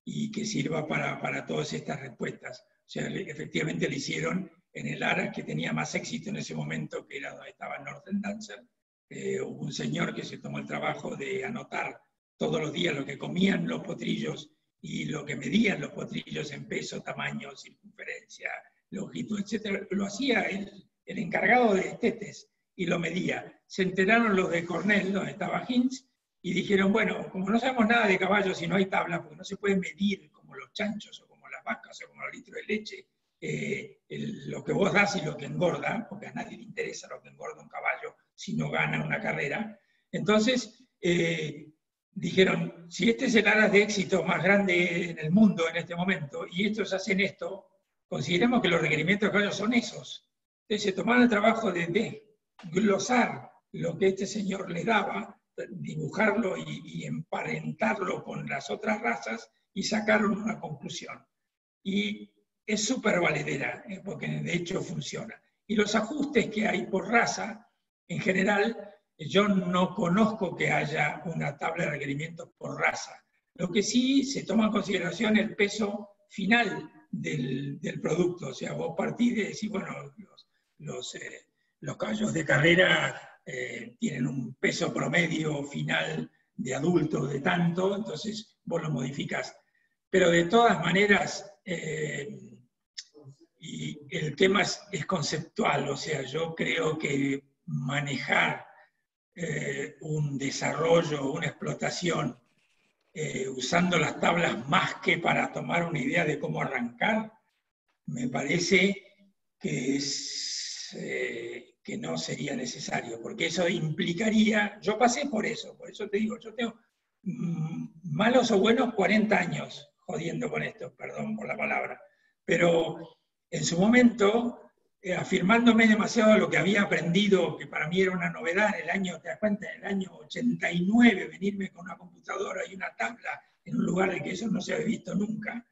y que sirva para todas estas respuestas. O sea, efectivamente le hicieron en el ARA que tenía más éxito en ese momento, que era donde estaba Northern Dancer. Hubo un señor que se tomó el trabajo de anotar todos los días lo que comían los potrillos y lo que medían los potrillos en peso, tamaño, circunferencia, longitud, etc. Lo hacía el encargado de estetes y lo medía. Se enteraron los de Cornell, donde estaba Hinz, y dijeron, bueno, como no sabemos nada de caballos y no hay tabla, porque no se puede medir como los chanchos o como las vacas o como los litros de leche, lo que vos das y lo que engorda, porque a nadie le interesa lo que engorda un caballo si no gana una carrera. Entonces, dijeron, si este es el aras de éxito más grande en el mundo en este momento, y estos hacen esto, consideremos que los requerimientos de caballos son esos. Entonces se tomaron el trabajo de glosar lo que este señor le daba, dibujarlo y emparentarlo con las otras razas, y sacaron una conclusión. Y es súper valedera, porque de hecho funciona. Y los ajustes que hay por raza, en general, yo no conozco que haya una tabla de requerimientos por raza. Lo que sí se toma en consideración el peso final del producto. O sea, vos partís de decir, bueno, los caballos de carrera tienen un peso promedio final de adulto de tanto, entonces vos lo modificás. Pero de todas maneras, y el tema es conceptual, o sea, yo creo que manejar un desarrollo, una explotación, usando las tablas más que para tomar una idea de cómo arrancar, me parece que, que no sería necesario, porque eso implicaría, yo pasé por eso te digo, yo tengo malos o buenos 40 años jodiendo con esto, perdón por la palabra, pero en su momento, afirmándome demasiado lo que había aprendido, que para mí era una novedad en el año, ¿te das cuenta? En el año 89, venirme con una computadora y una tabla en un lugar en que eso no se había visto nunca,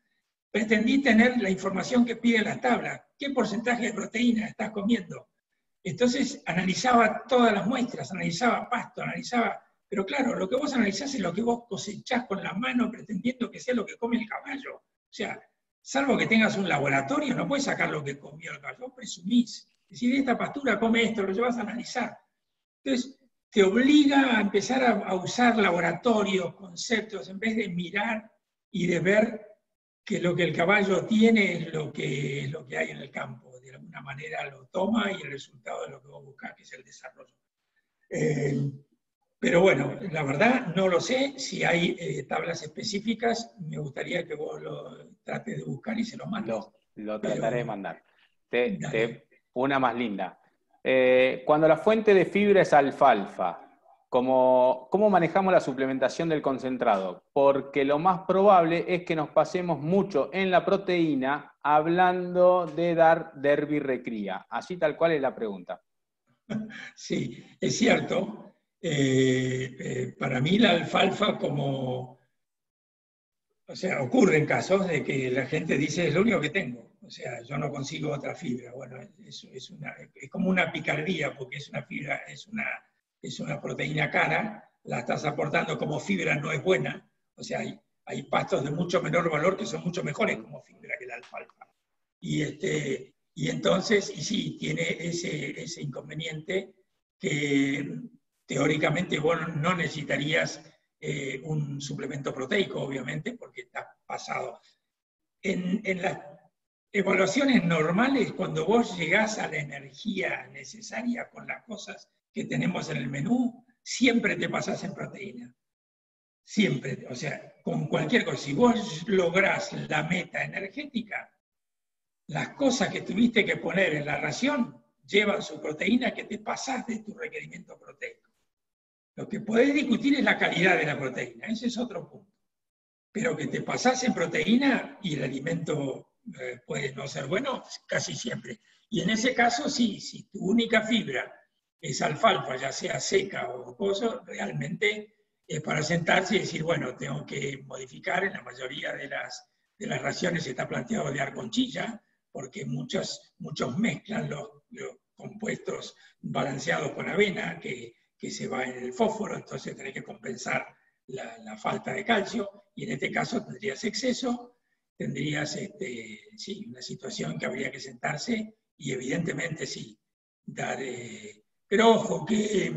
pretendí tener la información que pide la tabla, qué porcentaje de proteína estás comiendo. Entonces analizaba todas las muestras, analizaba pasto, analizaba, pero claro, lo que vos analizás es lo que vos cosechás con la mano pretendiendo que sea lo que come el caballo. O sea, salvo que tengas un laboratorio, no puedes sacar lo que comió el caballo, vos presumís. Decir, esta pastura come esto, lo llevas a analizar. Entonces, te obliga a empezar a usar laboratorios, conceptos, en vez de mirar y de ver que lo que el caballo tiene es lo que hay en el campo. De alguna manera lo toma y el resultado de lo que vos buscás, que es el desarrollo. Pero bueno, la verdad no lo sé. Si hay tablas específicas, me gustaría que vos lo trates de buscar y se lo mandes. Lo trataré de mandar. Una más linda. Cuando la fuente de fibra es alfalfa, ¿cómo manejamos la suplementación del concentrado? Porque lo más probable es que nos pasemos mucho en la proteína hablando de dar derby recría. Así tal cual es la pregunta. Sí, es cierto. Para mí la alfalfa o sea, ocurren casos de que la gente dice es lo único que tengo, o sea, yo no consigo otra fibra. Bueno, es como una picardía, porque es una fibra, es una proteína cara, la estás aportando como fibra, no es buena, o sea, hay pastos de mucho menor valor que son mucho mejores como fibra que la alfalfa. Y entonces, y sí, tiene ese inconveniente que teóricamente vos no necesitarías un suplemento proteico, obviamente, porque está pasado. En las evaluaciones normales, cuando vos llegás a la energía necesaria con las cosas que tenemos en el menú, siempre te pasás en proteína. Siempre, o sea, con cualquier cosa. Si vos lográs la meta energética, las cosas que tuviste que poner en la ración llevan su proteína, que te pasás de tu requerimiento proteico. Lo que podés discutir es la calidad de la proteína, ese es otro punto. Pero que te pasás en proteína y el alimento puede no ser bueno, casi siempre. Y en ese caso, sí, si tu única fibra es alfalfa, ya sea seca o coso, realmente es para sentarse y decir, bueno, tengo que modificar. En la mayoría de las raciones está planteado de arconchilla, porque muchos mezclan los compuestos balanceados con avena, que se va en el fósforo, entonces tenés que compensar la falta de calcio, y en este caso tendrías exceso, tendrías sí, una situación que habría que sentarse y evidentemente sí, dar... pero ojo, que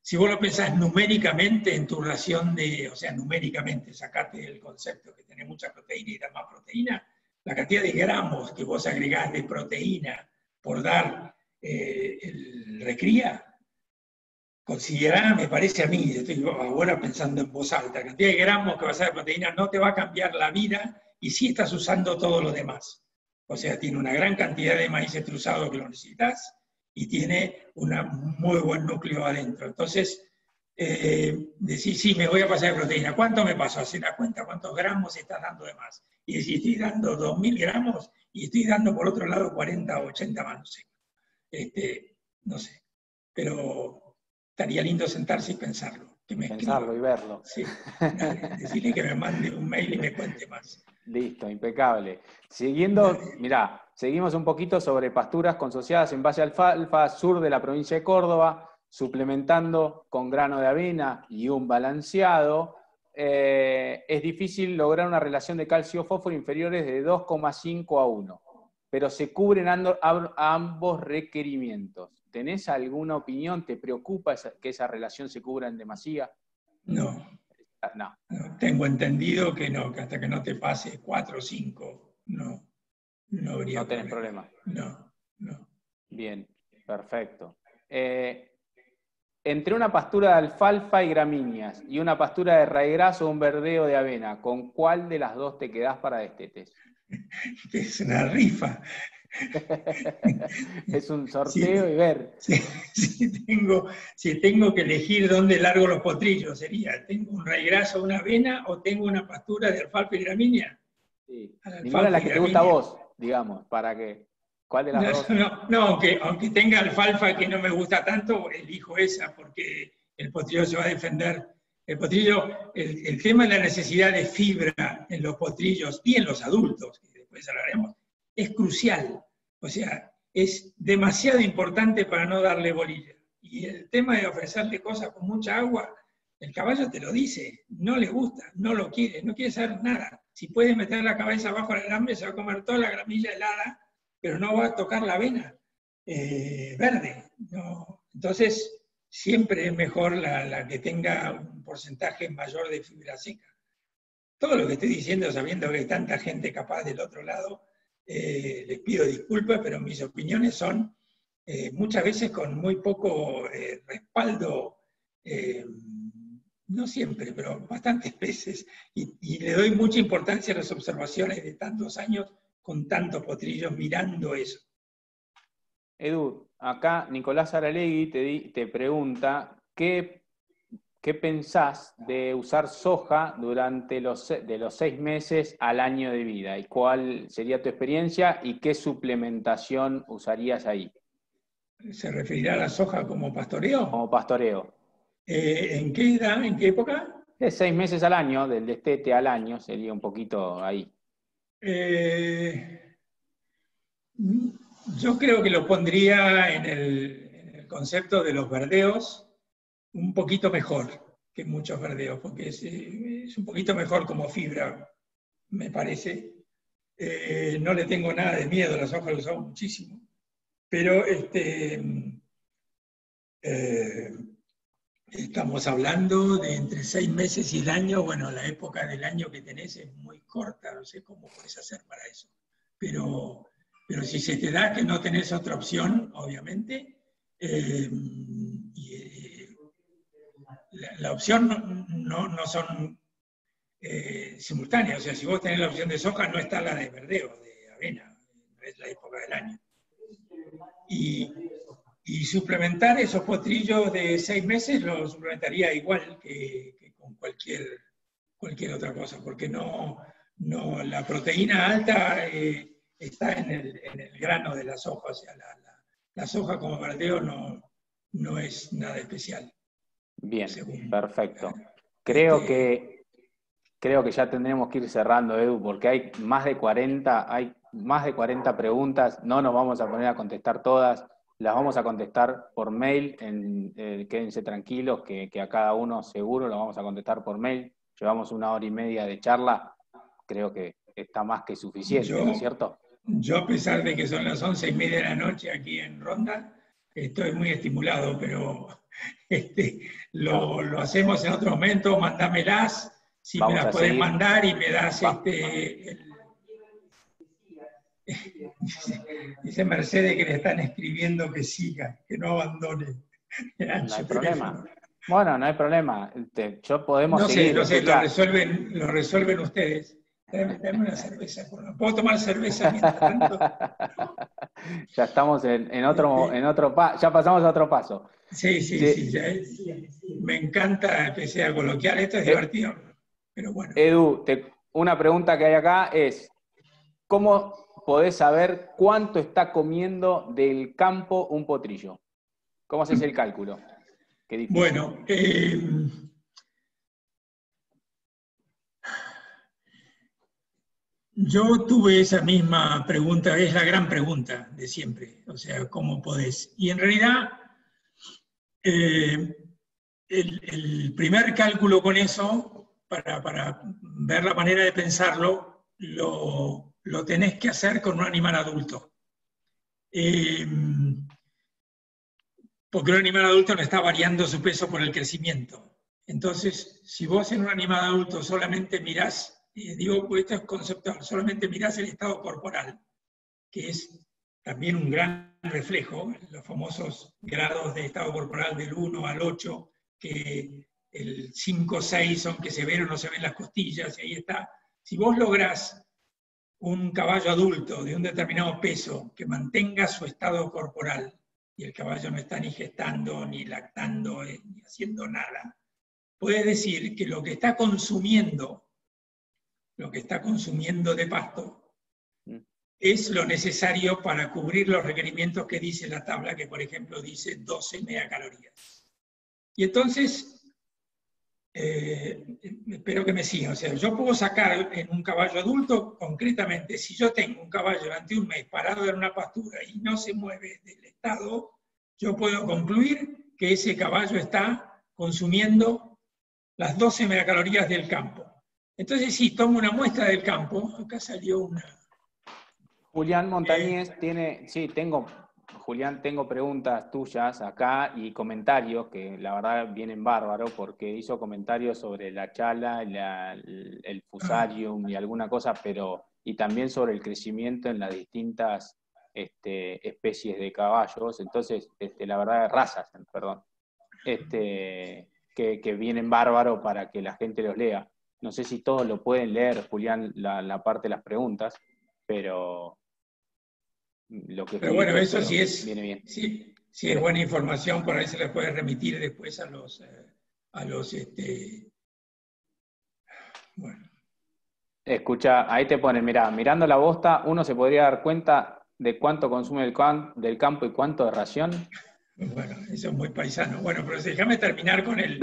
si vos lo pensás numéricamente en tu ración o sea, numéricamente, sacate el concepto que tenés mucha proteína y da más proteína, la cantidad de gramos que vos agregás de proteína por dar el recría, considerada, me parece a mí, estoy ahora pensando en voz alta, la cantidad de gramos que vas a dar de proteína no te va a cambiar la vida y sí estás usando todo lo demás. O sea, tiene una gran cantidad de maíz extrusado que lo necesitas y tiene un muy buen núcleo adentro. Entonces, decir, sí, me voy a pasar de proteína. ¿Cuánto me paso? Hacer la cuenta cuántos gramos estás dando de más. Y si estoy dando 2.000 gramos y estoy dando por otro lado 40 o 80 más, no sé. Pero estaría lindo sentarse y pensarlo. que me pensarlo escriba. y verlo. Sí, decirle que me mande un mail y me cuente más. Listo, impecable. Siguiendo, mirá, seguimos un poquito sobre pasturas consociadas en base a alfalfa, sur de la provincia de Córdoba, suplementando con grano de avena y un balanceado. Es difícil lograr una relación de calcio-fósforo inferiores de 2,5 a 1, pero se cubren ambos requerimientos. ¿Tenés alguna opinión? ¿Te preocupa que esa relación se cubra en demasía? No. No. Tengo entendido que no, que hasta que no te pase 4 o 5, no habría No tenés problema. No. Bien, perfecto. Entre una pastura de alfalfa y gramíneas y una pastura de raigras o un verdeo de avena, ¿con cuál de las dos te quedás para destetes? Que es una rifa. Es un sorteo y ver. Si tengo que elegir dónde largo los potrillos, sería, ¿tengo un raigras o una avena o tengo una pastura de alfalfa y gramínea? Sí. Ninguna de las que te gusta a vos, digamos, para que... ¿Cuál de las dos? No, aunque tenga alfalfa que no me gusta tanto, elijo esa porque el potrillo se va a defender. El potrillo, el tema de la necesidad de fibra en los potrillos y en los adultos, que después hablaremos, es crucial. O sea, es demasiado importante para no darle bolilla. Y el tema de ofrecerle cosas con mucha agua, el caballo te lo dice, no le gusta, no lo quiere, no quiere saber nada. Si puedes meter la cabeza bajo el alambre, se va a comer toda la gramilla helada, pero no va a tocar la avena verde. No. Entonces, siempre es mejor la que tenga un porcentaje mayor de fibra seca. Todo lo que estoy diciendo, sabiendo que hay tanta gente capaz del otro lado, les pido disculpas, pero mis opiniones son muchas veces con muy poco respaldo, no siempre, pero bastantes veces, y le doy mucha importancia a las observaciones de tantos años con tantos potrillos mirando eso. Edu, acá Nicolás Aralegui te pregunta, ¿qué pensás de usar soja durante de los 6 meses al año de vida? ¿Y cuál sería tu experiencia y qué suplementación usarías ahí? ¿Se referirá a la soja como pastoreo? Como pastoreo. ¿En qué edad? ¿En qué época? De 6 meses al año, del destete al año, sería un poquito ahí. Yo creo que lo pondría en el concepto de los verdeos un poquito mejor que muchos verdeos, porque es un poquito mejor como fibra, me parece. No le tengo nada de miedo, las hojas las uso muchísimo, pero estamos hablando de entre 6 meses y el año. Bueno, la época del año que tenés es muy corta, no sé cómo puedes hacer para eso, pero si se te da que no tenés otra opción, obviamente, la opción no son simultáneas. O sea, si vos tenés la opción de soja, no está la de verdeo, de avena, no es la época del año. Y suplementar esos potrillos de 6 meses lo suplementaría igual que con cualquier otra cosa, porque no la proteína alta está en el grano de la soja. O sea, la soja como verdeo no es nada especial. Bien, perfecto. Creo que ya tendremos que ir cerrando, Edu, porque hay más de 40 preguntas, no nos vamos a poner a contestar todas, las vamos a contestar por mail, quédense tranquilos que a cada uno seguro lo vamos a contestar por mail. Llevamos 1 hora y media de charla, creo que está más que suficiente, ¿no es cierto? Yo, a pesar de que son las 11:30 de la noche aquí en Ronda, estoy muy estimulado, pero lo hacemos en otro momento. Mandámelas, si me las podés mandar, y me das dice Mercedes que le están escribiendo que siga, que no abandone. No hay problema. Bueno, no hay problema. Yo podemos seguir. No sé, lo resuelven ustedes. Dame una cerveza. ¿Puedo tomar cerveza mientras tanto? Ya estamos en otro paso. Ya pasamos a otro paso. Sí. Me encanta que sea coloquial. Esto es divertido. Pero bueno. Edu, una pregunta que hay acá es: ¿cómo podés saber cuánto está comiendo del campo un potrillo? ¿Cómo haces el cálculo? Qué difícil. Bueno, Yo tuve esa misma pregunta, es la gran pregunta de siempre, o sea, ¿cómo podés? Y en realidad, el primer cálculo con eso, para ver la manera de pensarlo, lo tenés que hacer con un animal adulto. Porque un animal adulto no está variando su peso por el crecimiento. Entonces, si vos en un animal adulto solamente mirás, digo, pues esto es conceptual, solamente mirás el estado corporal, que es también un gran reflejo, los famosos grados de estado corporal del 1 al 8, que el 5, 6 son que se ven o no se ven las costillas, y ahí está. Si vos lográs un caballo adulto de un determinado peso que mantenga su estado corporal, y el caballo no está ni gestando, ni lactando, ni haciendo nada, puedes decir que lo que está consumiendo de pasto, es lo necesario para cubrir los requerimientos que dice la tabla, que por ejemplo dice 12 megacalorías. Y entonces, espero que me sigan, o sea, yo puedo sacar en un caballo adulto, concretamente, si yo tengo un caballo durante un mes parado en una pastura y no se mueve del estado, yo puedo concluir que ese caballo está consumiendo las 12 megacalorías del campo. Entonces, si tomo una muestra del campo, acá salió una... Julián Montañez Julián, tengo preguntas tuyas acá y comentarios que la verdad vienen bárbaros porque hizo comentarios sobre la chala, el fusarium y alguna cosa, y también sobre el crecimiento en las distintas especies de caballos, entonces, la verdad, razas, perdón, que vienen bárbaros para que la gente los lea. No sé si todos lo pueden leer, Julián, la parte de las preguntas, pero bueno, eso sí es, viene bien. Sí es buena información, por ahí se la puede remitir después a los bueno. Escucha, ahí te ponen, mirá, mirando la bosta, uno se podría dar cuenta de cuánto consume del campo y cuánto de ración. Bueno, eso es muy paisano. Bueno, pero déjame terminar con el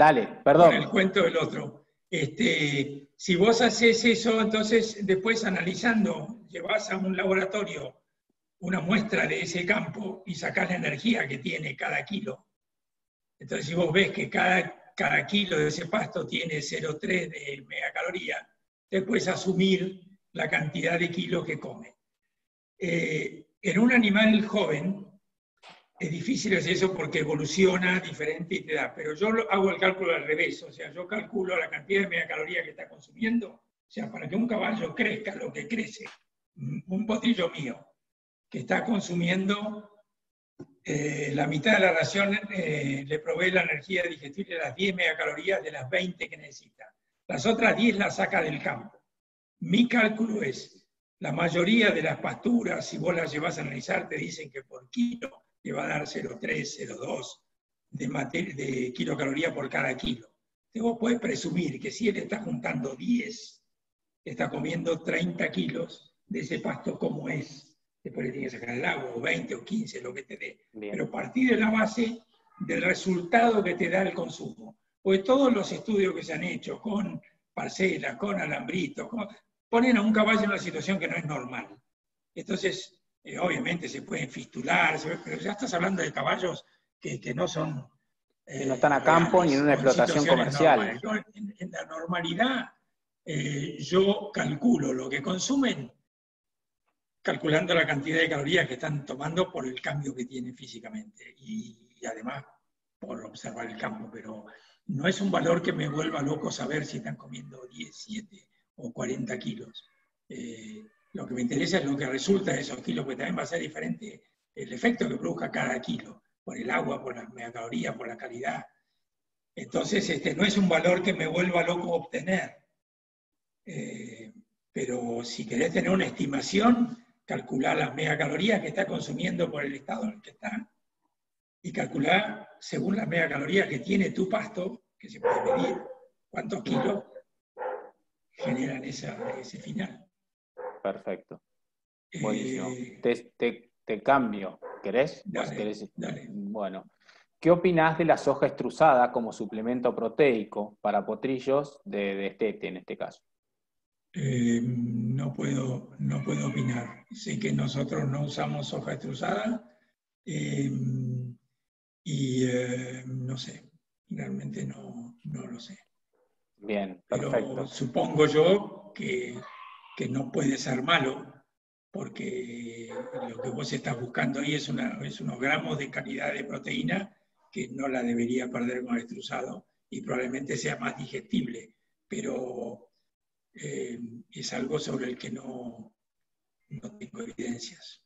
cuento del otro. Si vos haces eso, entonces después analizando, llevas a un laboratorio una muestra de ese campo y sacás la energía que tiene cada kilo. Entonces, si vos ves que cada kilo de ese pasto tiene 0,3 de megacaloría, te puedes asumir la cantidad de kilos que come. En un animal joven es difícil hacer eso porque evoluciona diferente y te da, pero yo hago el cálculo al revés, o sea, yo calculo la cantidad de megacaloría que está consumiendo, o sea, para que un caballo crezca lo que crece, un potrillo mío, que está consumiendo la mitad de la ración, le provee la energía digestible de las 10 megacalorías de las 20 que necesita. Las otras 10 las saca del campo. Mi cálculo es, la mayoría de las pasturas, si vos las llevas a analizar, te dicen que por kilo te va a dar 0,3, 0,2 de kilocaloría por cada kilo. Entonces vos podés presumir que si él está juntando 10, está comiendo 30 kilos de ese pasto como es. Después le tienes que sacar el agua, o 20 o 15, lo que te dé. Bien. Pero partir de la base del resultado que te da el consumo. Porque todos los estudios que se han hecho con parcelas, con alambritos, ponen a un caballo en una situación que no es normal. Entonces, obviamente se pueden fistular, pero ya estás hablando de caballos que no son... que no están a campo ni en una explotación comercial. En la normalidad, yo calculo lo que consumen calculando la cantidad de calorías que están tomando por el cambio que tienen físicamente y además por observar el campo, pero no es un valor que me vuelva loco saber si están comiendo 10, 7 o 40 kilos. Lo que me interesa es lo que resulta de esos kilos, porque también va a ser diferente el efecto que produzca cada kilo, por el agua, por las megacalorías, por la calidad. Entonces, no es un valor que me vuelva loco obtener. Pero si querés tener una estimación, calcular las megacalorías que está consumiendo por el estado en el que está y calcular según las megacalorías que tiene tu pasto, que se puede medir cuántos kilos generan ese final. Perfecto. Buenísimo. Te cambio. ¿Querés? Dale. Bueno. ¿Qué opinás de la soja extrusada como suplemento proteico para potrillos de destete en este caso? no puedo opinar. Sé que nosotros no usamos soja extrusada no sé, realmente no lo sé. Bien, perfecto. Pero supongo yo que no puede ser malo, porque lo que vos estás buscando ahí es unos gramos de calidad de proteína que no la debería perder con el extrusado y probablemente sea más digestible, pero es algo sobre el que no tengo evidencias.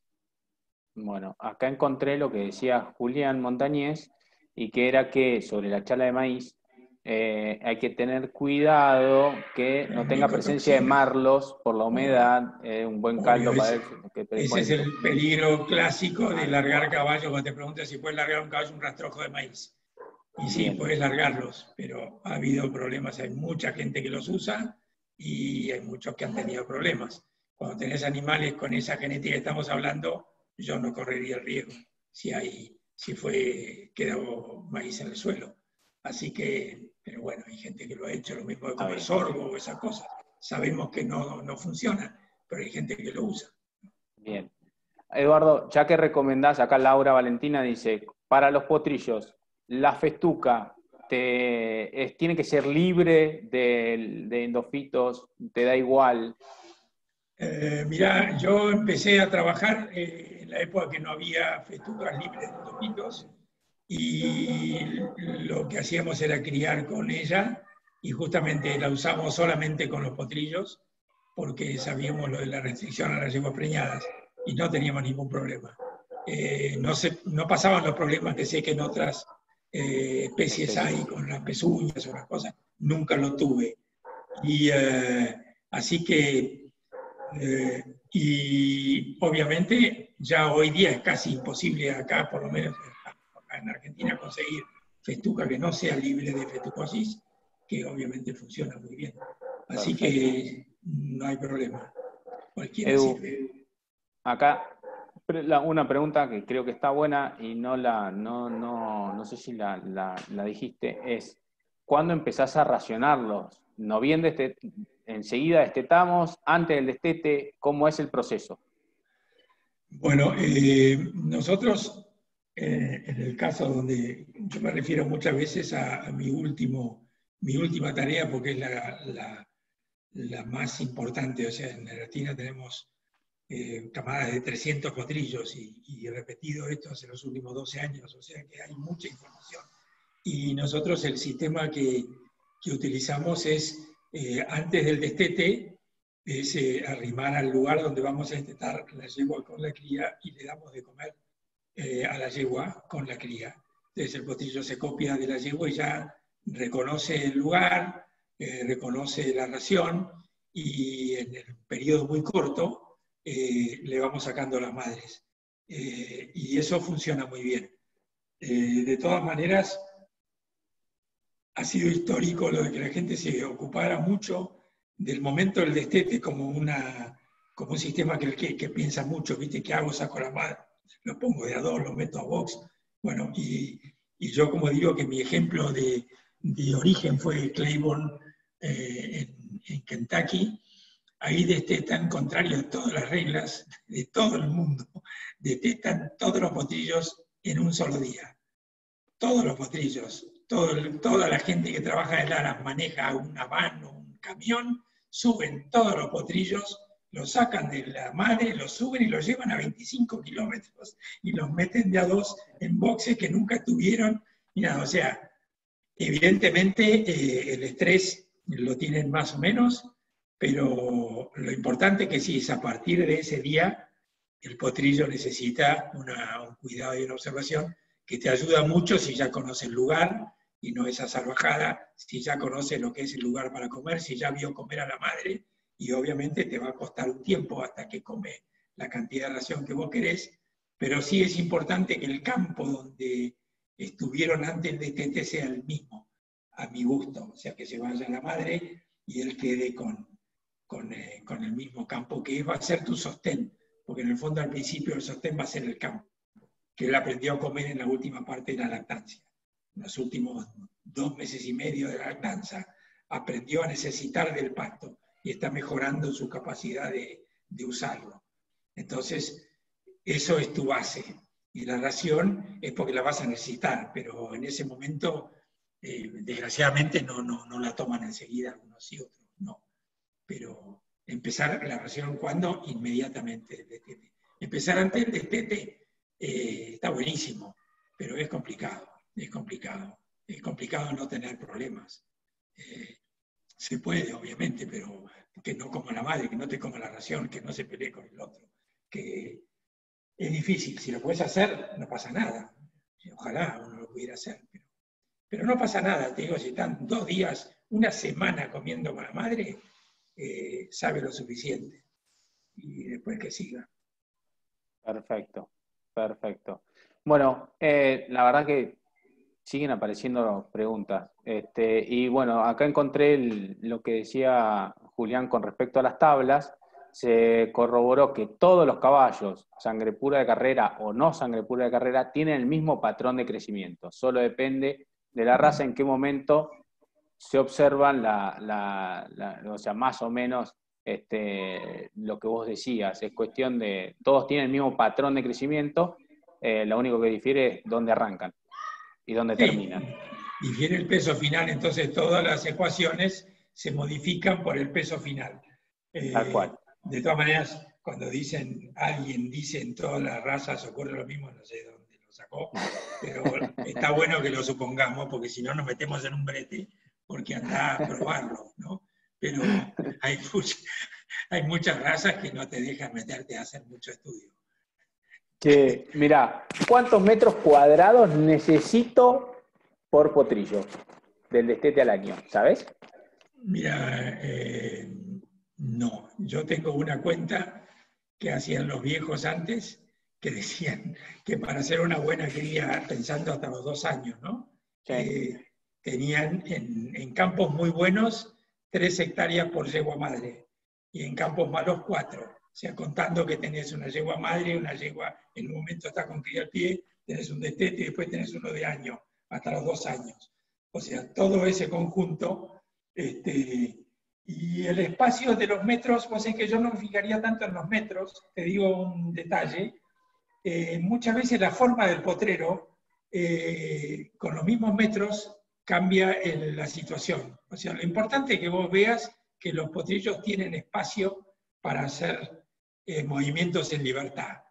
Bueno, acá encontré lo que decía Julián Montañez, y que era que sobre la chala de maíz hay que tener cuidado que no tenga presencia de marlos por la humedad, un buen caldo Obvio, para él. ese es el peligro clásico de largar caballos. Cuando te preguntas si puedes largar un caballo un rastrojo de maíz. Y sí, Bien. puedes largarlos, pero ha habido problemas. Hay mucha gente que los usa y hay muchos que han tenido problemas. Cuando tenés animales con esa genética que estamos hablando, yo no correría el riesgo si quedó maíz en el suelo. Así que, pero bueno, hay gente que lo ha hecho, lo mismo de comer sorgo o esas cosas. Sabemos que no funciona, pero hay gente que lo usa. Bien. Eduardo, ya que recomendás, acá Laura Valentina dice, para los potrillos, la festuca tiene que ser libre de endofitos, te da igual. Mirá, yo empecé a trabajar en la época que no había festucas libres de endofitos y lo que hacíamos era criar con ella y justamente la usamos solamente con los potrillos porque sabíamos lo de la restricción a las yeguas preñadas y no teníamos ningún problema. No pasaban los problemas que sé que en otras especies hay con las pezuñas o las cosas, nunca lo tuve. Y así que y obviamente ya hoy día es casi imposible acá, por lo menos acá en Argentina, conseguir festuca que no sea libre de fetucosis, que obviamente funciona muy bien. Así que no hay problema. Cualquiera Edu, sirve. acá una pregunta que creo que está buena y no sé si la dijiste, es ¿cuándo empezás a racionarlos? ¿No bien enseguida destetamos, antes del destete? ¿Cómo es el proceso? Bueno, nosotros, en el caso donde yo me refiero muchas veces a mi última tarea, porque es la más importante, o sea, en Argentina tenemos camadas de 300 potrillos y he repetido esto hace los últimos 12 años, o sea que hay mucha información. Y nosotros el sistema que utilizamos es, antes del destete, es arrimar al lugar donde vamos a destetar la yegua con la cría y le damos de comer a la yegua con la cría. Entonces el potrillo se copia de la yegua y ya reconoce el lugar, reconoce la ración y en el periodo muy corto le vamos sacando las madres. Y eso funciona muy bien. De todas maneras, ha sido histórico lo de que la gente se ocupara mucho del momento del destete como un sistema que piensa mucho, ¿viste? ¿Qué hago? Saco la madre, lo pongo de a dos, lo meto a box. Bueno, y yo como digo que mi ejemplo de origen fue Claiborne en Kentucky, ahí destetan, contrario a todas las reglas de todo el mundo, destetan todos los potrillos en un solo día. Todos los potrillos, toda la gente que trabaja en Lara maneja una van o un camión, suben todos los potrillos, los sacan de la madre, los suben y los llevan a 25 kilómetros y los meten de a dos en boxes que nunca tuvieron. Y nada, o sea, evidentemente el estrés lo tienen más o menos, pero lo importante que sí es a partir de ese día el potrillo necesita un cuidado y una observación que te ayuda mucho si ya conoce el lugar y no esa salvajada, si ya conoce lo que es el lugar para comer, si ya vio comer a la madre, y obviamente te va a costar un tiempo hasta que come la cantidad de ración que vos querés, pero sí es importante que el campo donde estuvieron antes de destete sea el mismo, a mi gusto, o sea, que se vaya la madre y él quede con el mismo campo, que va a ser tu sostén, porque en el fondo al principio el sostén va a ser el campo, que él aprendió a comer en la última parte de la lactancia. En los últimos 2 meses y medio de la lactancia aprendió a necesitar del pasto y está mejorando su capacidad de usarlo. Entonces, eso es tu base. Y la ración es porque la vas a necesitar, pero en ese momento, desgraciadamente, no la toman enseguida, algunos sí, otros no. Pero empezar la ración, ¿cuándo? Inmediatamente el destete. Empezar antes del destete está buenísimo, pero es complicado, es complicado. Es complicado no tener problemas. Se puede, obviamente, pero que no coma la madre, que no te coma la ración, que no se pelee con el otro. Que es difícil. Si lo puedes hacer, no pasa nada. Ojalá uno lo pudiera hacer. Pero no pasa nada. Te digo, si están 2 días, una semana comiendo con la madre, sabe lo suficiente. Y después que siga. Perfecto, perfecto. Bueno, la verdad que siguen apareciendo preguntas. Y bueno, acá encontré lo que decía Julián con respecto a las tablas. Se corroboró que todos los caballos, sangre pura de carrera o no sangre pura de carrera, tienen el mismo patrón de crecimiento. Solo depende de la raza en qué momento se observan o sea, más o menos lo que vos decías. Es cuestión de, todos tienen el mismo patrón de crecimiento, lo único que difiere es dónde arrancan y dónde terminan. Difiere el peso final, entonces todas las ecuaciones se modifican por el peso final. Tal cual. De todas maneras, cuando alguien dice en todas las razas ocurre lo mismo, no sé de dónde lo sacó, pero está bueno que lo supongamos, porque si no nos metemos en un brete, porque anda a probarlo, ¿no? Pero hay muchas razas que no te dejan meterte a hacer mucho estudio. Mirá, ¿cuántos metros cuadrados necesito por potrillo del destete al año? ¿Sabes? Mira, no. Yo tengo una cuenta que hacían los viejos antes, que decían que para hacer una buena cría, pensando hasta los 2 años, ¿no? Sí. Tenían en campos muy buenos 3 hectáreas por yegua madre, y en campos malos 4. O sea, contando que tenés una yegua madre, una yegua en un momento está con cría al pie, tenés un destete y después tenés uno de año, hasta los 2 años. O sea, todo ese conjunto. Y el espacio de los metros, vos sabés que yo no me fijaría tanto en los metros, te digo un detalle. Muchas veces la forma del potrero, con los mismos metros, cambia la situación. O sea, lo importante es que vos veas que los potrillos tienen espacio para hacer movimientos en libertad.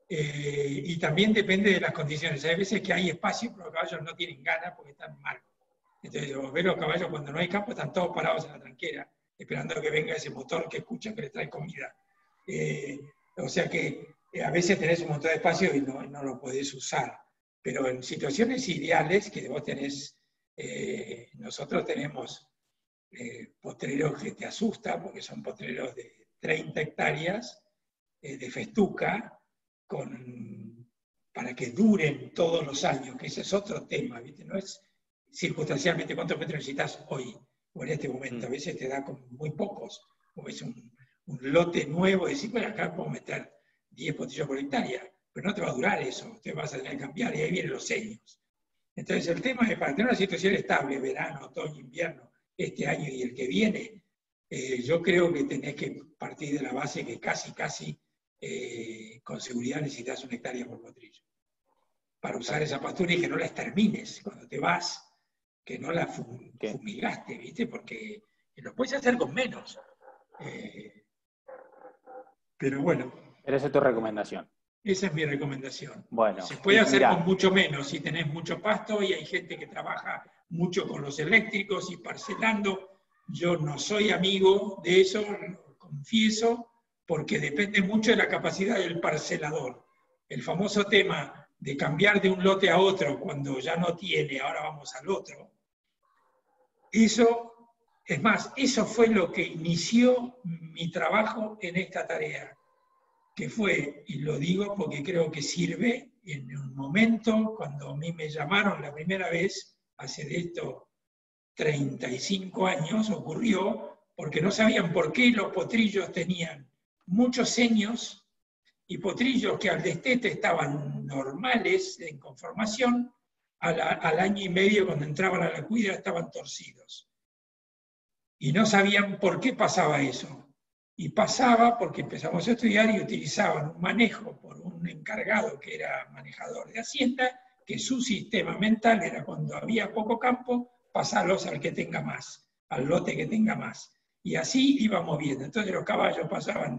Y también depende de las condiciones. Hay veces que hay espacio, pero los caballos no tienen ganas porque están mal. Entonces, vos ves los caballos cuando no hay campo, están todos parados en la tranquera, esperando que venga ese motor que escucha que le trae comida. O sea que a veces tenés un montón de espacio y no lo podés usar. Pero en situaciones ideales, que vos tenés, nosotros tenemos potreros que te asustan, porque son potreros de 30 hectáreas de festuca, para que duren todos los años, que ese es otro tema, ¿viste? No es circunstancialmente cuántos metros necesitas hoy o en este momento. A veces te da con muy pocos. O ves un lote nuevo y decís, bueno, acá puedo meter 10 potrillos por hectárea, pero no te va a durar eso, te vas a tener que cambiar y ahí vienen los años. Entonces el tema es, para tener una situación estable, verano, otoño, invierno, este año y el que viene, yo creo que tenés que partir de la base que casi con seguridad necesitas 1 hectárea por potrillo para usar esa pastura y que no la extermines cuando te vas, que no la fumigaste, ¿viste? Porque lo puedes hacer con menos. Pero bueno. Pero esa es tu recomendación. Esa es mi recomendación. Bueno, se puede hacer con mucho menos si tenés mucho pasto y hay gente que trabaja mucho con los eléctricos y parcelando. Yo no soy amigo de eso, lo confieso, porque depende mucho de la capacidad del parcelador. El famoso tema de cambiar de un lote a otro cuando ya no tiene, ahora vamos al otro. Eso, es más, eso fue lo que inició mi trabajo en esta tarea, que fue, y lo digo porque creo que sirve, en un momento cuando a mí me llamaron la primera vez, hace de esto 35 años, ocurrió porque no sabían por qué los potrillos tenían muchos ceños y potrillos que al destete estaban normales en conformación, al año y medio cuando entraban a la cuida estaban torcidos. y no sabían por qué pasaba eso. Y pasaba porque empezamos a estudiar y utilizaban un manejo por un encargado que era manejador de Hacienda, que su sistema mental era cuando había poco campo, pasarlos al que tenga más, al lote que tenga más. Y así íbamos viendo. Entonces los caballos pasaban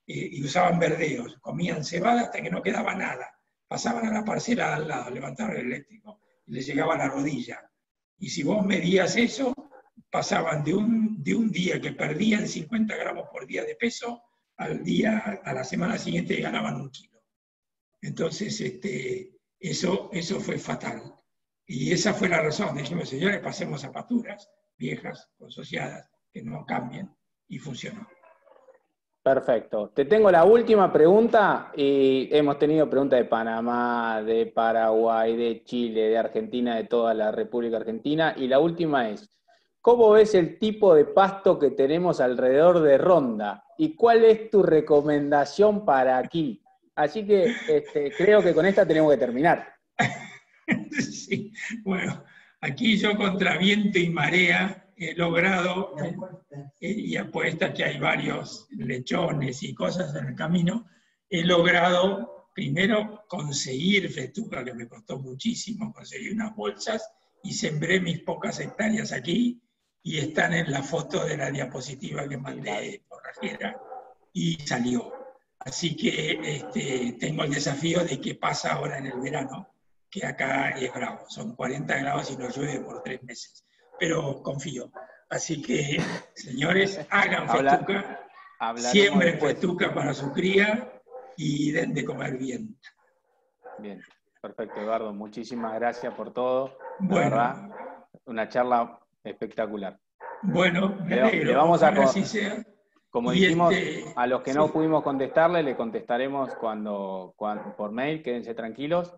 y usaban verdeos, comían cebada hasta que no quedaba nada. Pasaban a la parcela al lado, levantaban el eléctrico y les llegaba a la rodilla. Y si vos medías eso, pasaban de un día que perdían 50 gramos por día de peso, a la semana siguiente ganaban 1 kilo. Entonces, eso fue fatal. Y esa fue la razón. Dijimos, señores, pasemos a paturas viejas, consociadas, que no cambien, y funcionó. Perfecto. Te tengo la última pregunta, y hemos tenido preguntas de Panamá, de Paraguay, de Chile, de Argentina, de toda la República Argentina, y la última es, ¿cómo ves el tipo de pasto que tenemos alrededor de Ronda? ¿Y cuál es tu recomendación para aquí? Así que creo que con esta tenemos que terminar. Sí, bueno, aquí yo contra viento y marea he logrado, y apuesta que hay varios lechones y cosas en el camino, he logrado primero conseguir fetuca, que me costó muchísimo, conseguí unas bolsas y sembré mis pocas hectáreas aquí, y están en la foto de la diapositiva que mandé por Rajera, y salió. Así que tengo el desafío de qué pasa ahora en el verano, que acá es bravo, son 40 grados y no llueve por 3 meses, pero confío. Así que, señores, hagan fetuca, siembren fetuca para su cría y den de comer bien. Bien, perfecto, Eduardo, muchísimas gracias por todo. Bueno, la verdad, una charla espectacular. Bueno, me alegro. Le vamos a, así sea. como dijimos, a los que no pudimos contestarle, le contestaremos cuando por mail, quédense tranquilos,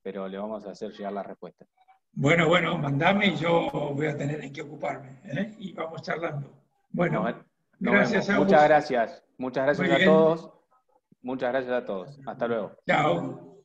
pero le vamos a hacer llegar la respuesta. Bueno, mandame y yo voy a tener en qué ocuparme, y vamos charlando. Bueno, gracias a vos. Muchas gracias a todos. Muchas gracias a todos. Hasta luego. Chao.